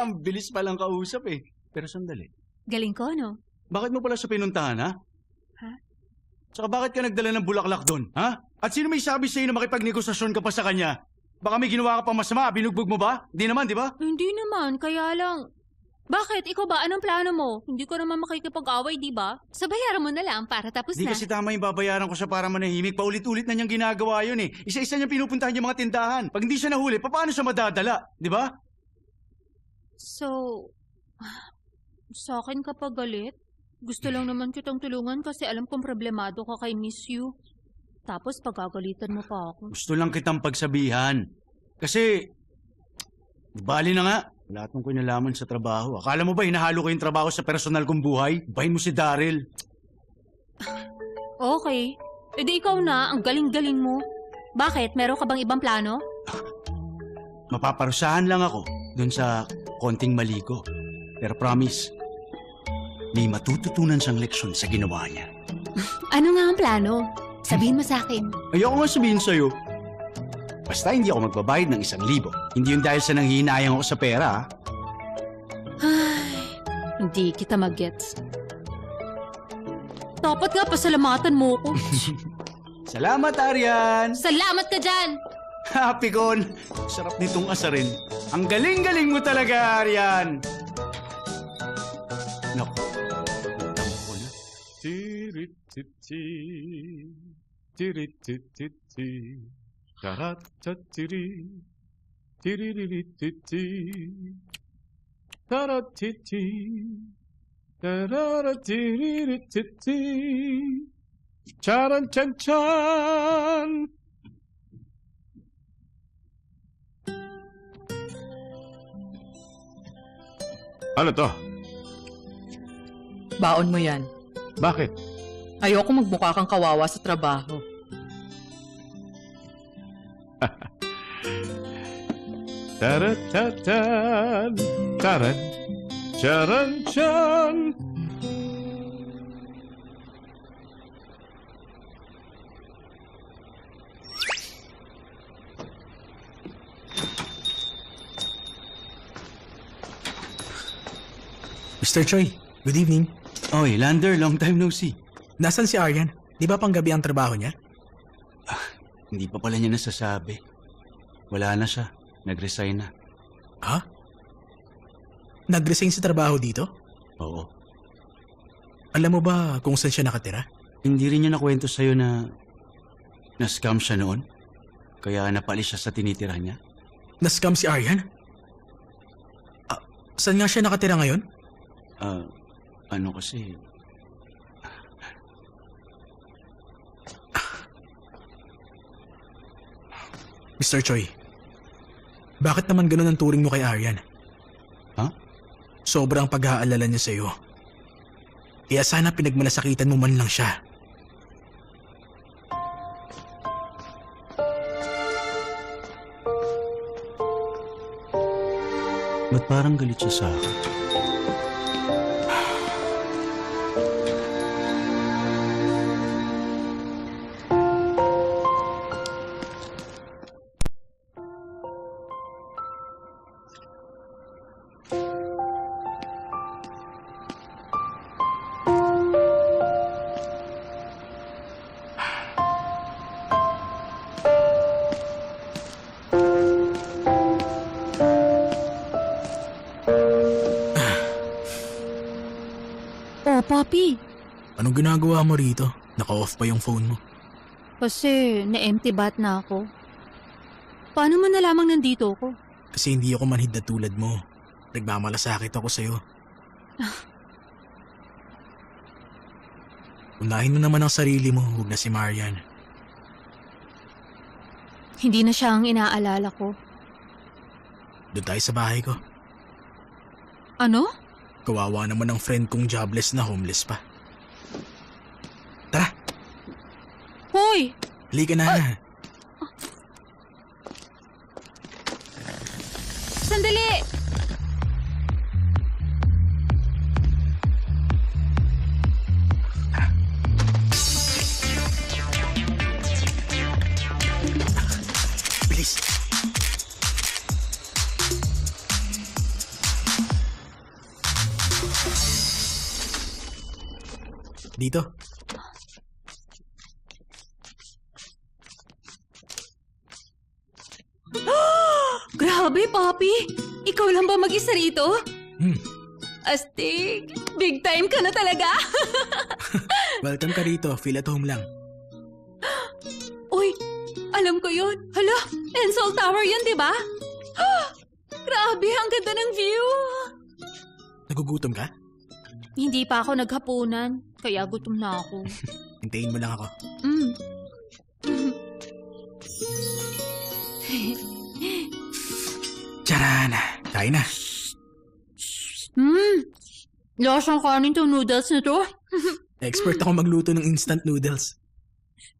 Ang bilis palang kausap eh. Pero sandali. Galing ko, no? Bakit mo pala siya pinuntahan, ha? Ha? Tsaka bakit ka nagdala ng bulaklak doon, ha? At sino may sabi sa'yo na makipagnegosasyon ka pa sa kanya? Baka may ginawa ka pa masama, binugbog mo ba? Di naman, di ba? Hindi naman, kaya lang. Bakit? Ikaw ba? Anong plano mo? Hindi ko naman makikipag-away, di ba? So bayaran mo na lang para tapos Di na. kasi tama yung babayaran ko siya para manahimik. Paulit-ulit na niyang ginagawa yun eh. Isa-isa niyang pinupuntahan yung mga tindahan. Pag hindi siya nahuli, paano siya madadala? Di ba? So, sa akin ka pa galit? Gusto lang naman kitang tulungan kasi alam kong problemado ka kay Miss Yu. Tapos pagagalitan mo pa ako. Gusto lang kitang pagsabihan. Kasi, bali na nga. Lahat ng kinalaman sa trabaho. Akala mo ba hinahalo ko yung trabaho sa personal kong buhay? Bahin mo si Daryl. Okay. E di ikaw na, ang galing-galing mo. Bakit? Meron ka bang ibang plano? Mapaparusahan lang ako dun sa konting mali ko. Pero promise, may matututunan siyang leksyon sa ginawa niya. Ano nga ang plano? Sabihin mo sa akin. Ayoko nga sabihin sa'yo. Basta hindi ako magbabayad ng 1,000. Hindi yun dahil sa nanghihinayang ako sa pera, ha? Ay, hindi kita mag-gets. Dapat nga pasalamatan mo ko. Salamat, Arian! Salamat ka dyan! Happy Con! Sarap nitong asarin. Ang galing-galing mo talaga, Arian! Naku, tama ko na. Tirititi, tirititi, taratatiri, tirirititi, taratiti, tararatirititi, charan-chan-chan. Ano to? Baon mo yan. Bakit? Ayoko magmukha kang kawawa sa trabaho. Taratatan, taran, charan-chan. Mr. Choi, good evening. Oy, Lander, long time no see. Nasaan si Aryan? Di ba panggabi ang trabaho niya? Hindi pa pala niya nasasabi. Wala na siya. Nag-resign na. Ha? Nag-resign sa trabaho dito? Oo. Alam mo ba kung saan siya nakatira? Hindi rin niya nakwento sa'yo na na-scam siya noon. Kaya napalis siya sa tinitira niya. Na-scam si Aryan? Saan nga siya nakatira ngayon? Ano kasi... Mr. Choi, bakit naman ganun ang turing mo kay Aryan? Ha? Sobrang pag-aalala niya sa'yo. Kaya sana pinagmalasakitan mo man lang siya. Ba't parang galit siya sa akin? Papi. Anong ginagawa mo rito? Naka-off pa yung phone mo. Kasi na-empty bat na ako. Paano mo nalamang nandito ako? Kasi hindi ako manhid na tulad mo. Nagmamalasakit ako sa'yo. Unahin mo naman ang sarili mo, huwag na si Marian. Hindi na siya ang inaalala ko. Doon tayo sa bahay ko. Ano? Kawawa naman ang friend kong jobless na homeless pa. Tara! Hoy! Halika na. Sandali! Bilis! Dito. Grabe, Papi! Ikaw lang ba mag-isa rito? Hmm. Astig! Big time ka na talaga! Welcome ka rito. Feel at home lang. Uy! Alam ko yun! Hala! Ensol Tower yun, di ba? Grabe! Ang ganda ng view! Nagugutom ka? Hindi pa ako naghapunan, kaya gutom na ako. Hintayin mo lang ako. Charan! Kain na. Lasang kanin tong noodles na to. Expert ako magluto ng instant noodles.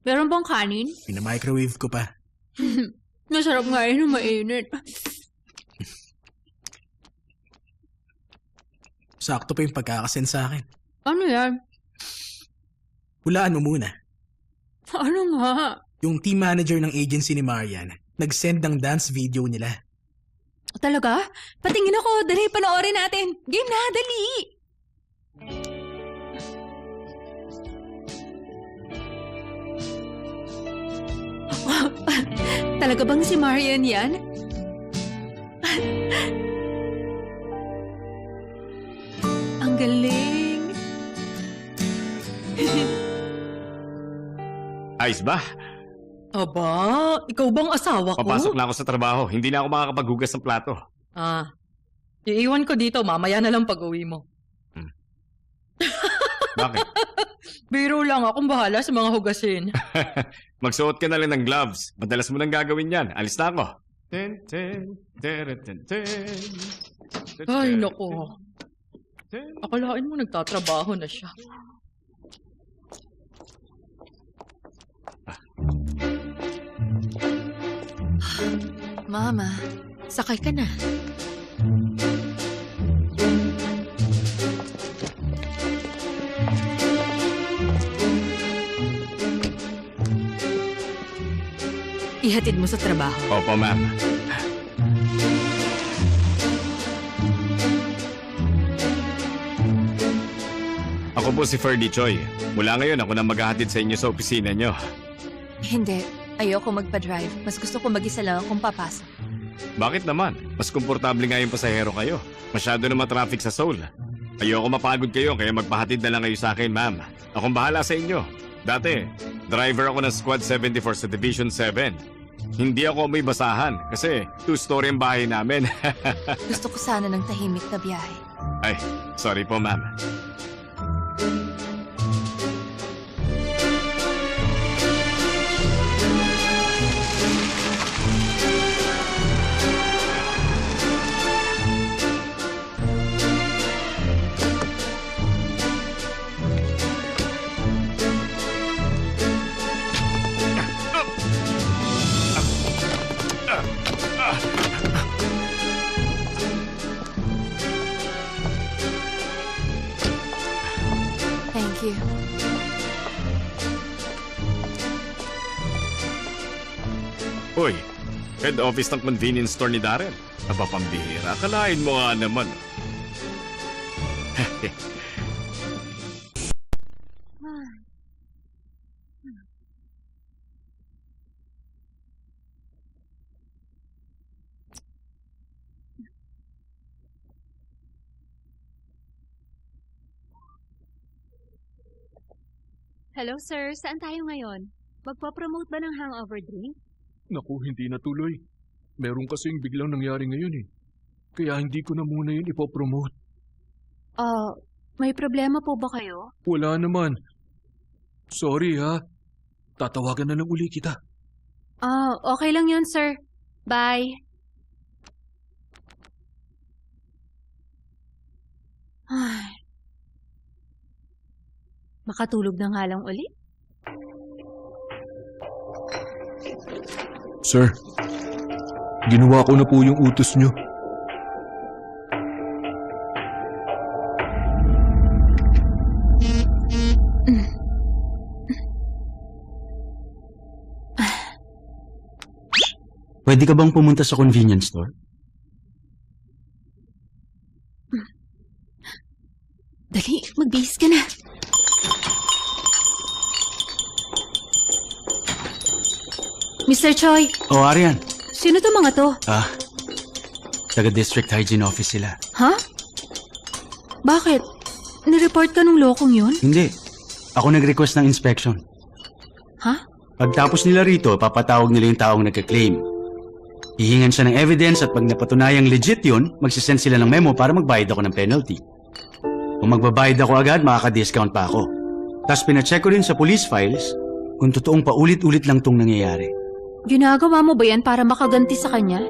Meron bang kanin? Pina-microwave ko pa. Masarap nga yun, mainit. Sakto pa yung pagkakasend sa akin. Ano yan? Hulaan mo muna. Ano nga? Yung team manager ng agency ni Marian, nag-send ng dance video nila. Talaga? Patingin ako. Dali, panoorin natin. Game na, dali! Talaga bang si Marian yan? Ang galing. Ayos ba? Aba, ikaw bang asawa ko? Papasok na ako sa trabaho. Hindi na ako makakapaghugas ng plato. Iiwan ko dito. Mamaya na lang pag-uwi mo. Bakit? Biro lang, akong bahala sa mga hugasin. Magsuot ka na lang ng gloves. Madalas mo nang gagawin yan. Alis na ako. Ay, nako. Akalain mo nagtatrabaho na siya. Mama, sakay ka na. Ihatid mo sa trabaho. Opo, ma'am. Ako po si Ferdy Choi. Mula ngayon, ako na maghahatid sa inyo sa opisina nyo. Hindi. Ayoko magpa-drive. Mas gusto ko mag-isa lang akong papasok. Bakit naman? Mas komportable nga yung pasahero kayo. Masyado na traffic sa Seoul. Ayoko mapagod kayo, kaya magpahatid na lang kayo sa akin, ma'am. Akong bahala sa inyo. Dati, driver ako ng Squad 74 sa Division 7. Hindi ako may basahan kasi 2-story ang bahay namin. Gusto ko sana ng tahimik na biyahe. Ay, sorry po, ma'am. Thank you. Uy, head office ng convenience store ni Darren. Aba, pambihira. Akalain mo nga naman. Hello sir, saan tayo ngayon? Magpo-promote ba ng hangover drink? Naku, hindi natuloy. Meron kasing biglang nangyari ngayon eh. Kaya hindi ko na muna yun ipopromote. May problema po ba kayo? Wala naman. Sorry ha. Tatawagan na lang uli kita. Okay lang yun sir. Bye. Ay. Makatulog na nga lang ulit. Sir, ginawa ko na po yung utos nyo. Pwede ka bang pumunta sa convenience store? Dali, magbihis ka na. Mr. Choi, Arian. sino to mga to? Taga-district hygiene office sila. Ha? Bakit? Nireport ka nung lokong yun? Hindi. Ako nag-request ng inspection. Ha? Pagtapos nila rito, papatawag nila yung taong nagka-claim. Hihingan siya ng evidence at pag napatunayang legit yun, magsisend sila ng memo para magbayad ako ng penalty. Kung magbabayad ako agad, makaka-discount pa ako. Tapos pinacheck ko rin sa police files kung totoong paulit-ulit lang tong nangyayari. Ginagawa mo ba yan para makaganti sa kanya?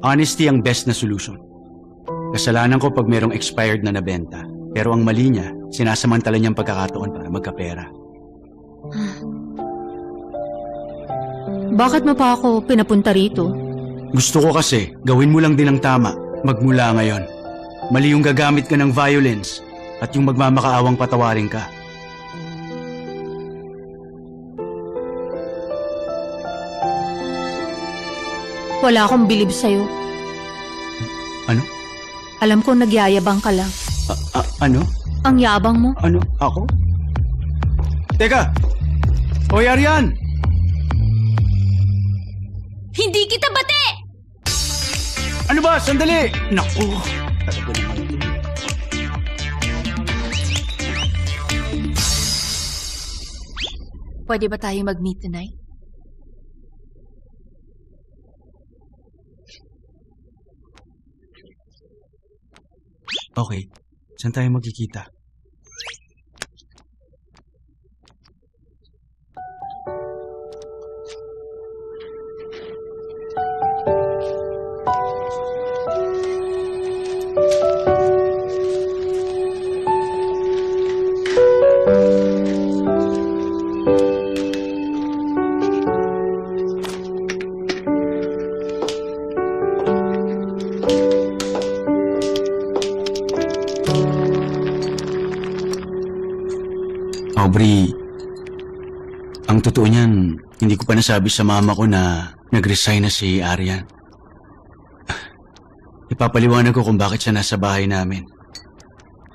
Honesty ang best na solution. Kasalanan ko pag merong expired na nabenta. Pero ang mali niya, sinasamantala niyang pagkakataon para magkapera. Bakit mo pa ako pinapunta rito? Gusto ko kasi, gawin mo lang din ang tama, magmula ngayon. Mali yung gagamit ka ng violence at yung magmamakaawang patawarin ka. Wala akong bilib sa'yo. Ano? Alam ko nagyayabang ka lang. Ano? Ang yabang mo. Ano? Ako? Teka! Hoy, Arian! Hindi kita bate! Ano ba? Sandali! Naku! Talaga naman ito. Pwede ba tayo mag-meet tonight? Okay. Saan tayo magkikita? Aubrey, ang totoo niyan, hindi ko pa nasabi sa mama ko na nag-resign na si Arian. Ipapaliwanag ko kung bakit siya nasa bahay namin.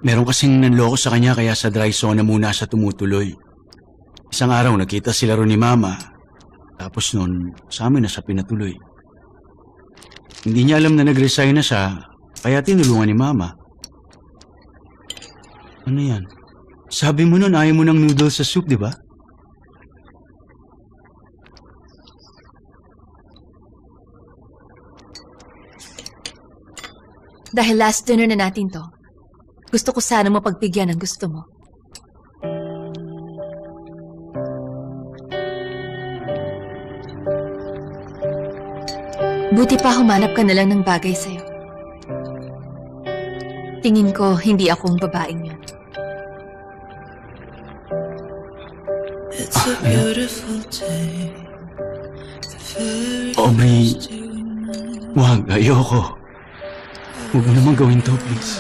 Meron kasing nanloko sa kanya kaya sa dry zone na muna siya tumutuloy. Isang araw nakita sila ron ni mama, tapos noon sa amin na siya pinatuloy. Hindi niya alam na nag-resign na siya, kaya tinulungan ni mama. Ano yan? Sabi mo nun, ayaw mo ng noodles sa soup, di ba? Dahil last dinner na natin to, gusto ko sana mapagbigyan ng gusto mo. Buti pa humanap ka na lang ng bagay sa'yo. Tingin ko, hindi akong babaeng yun. Aubrey, wag, ayoko. Huwag mo naman gawin to, please.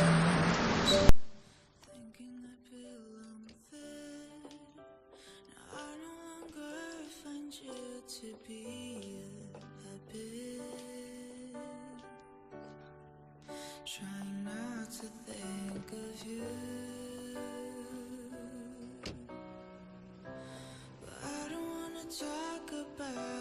Talk about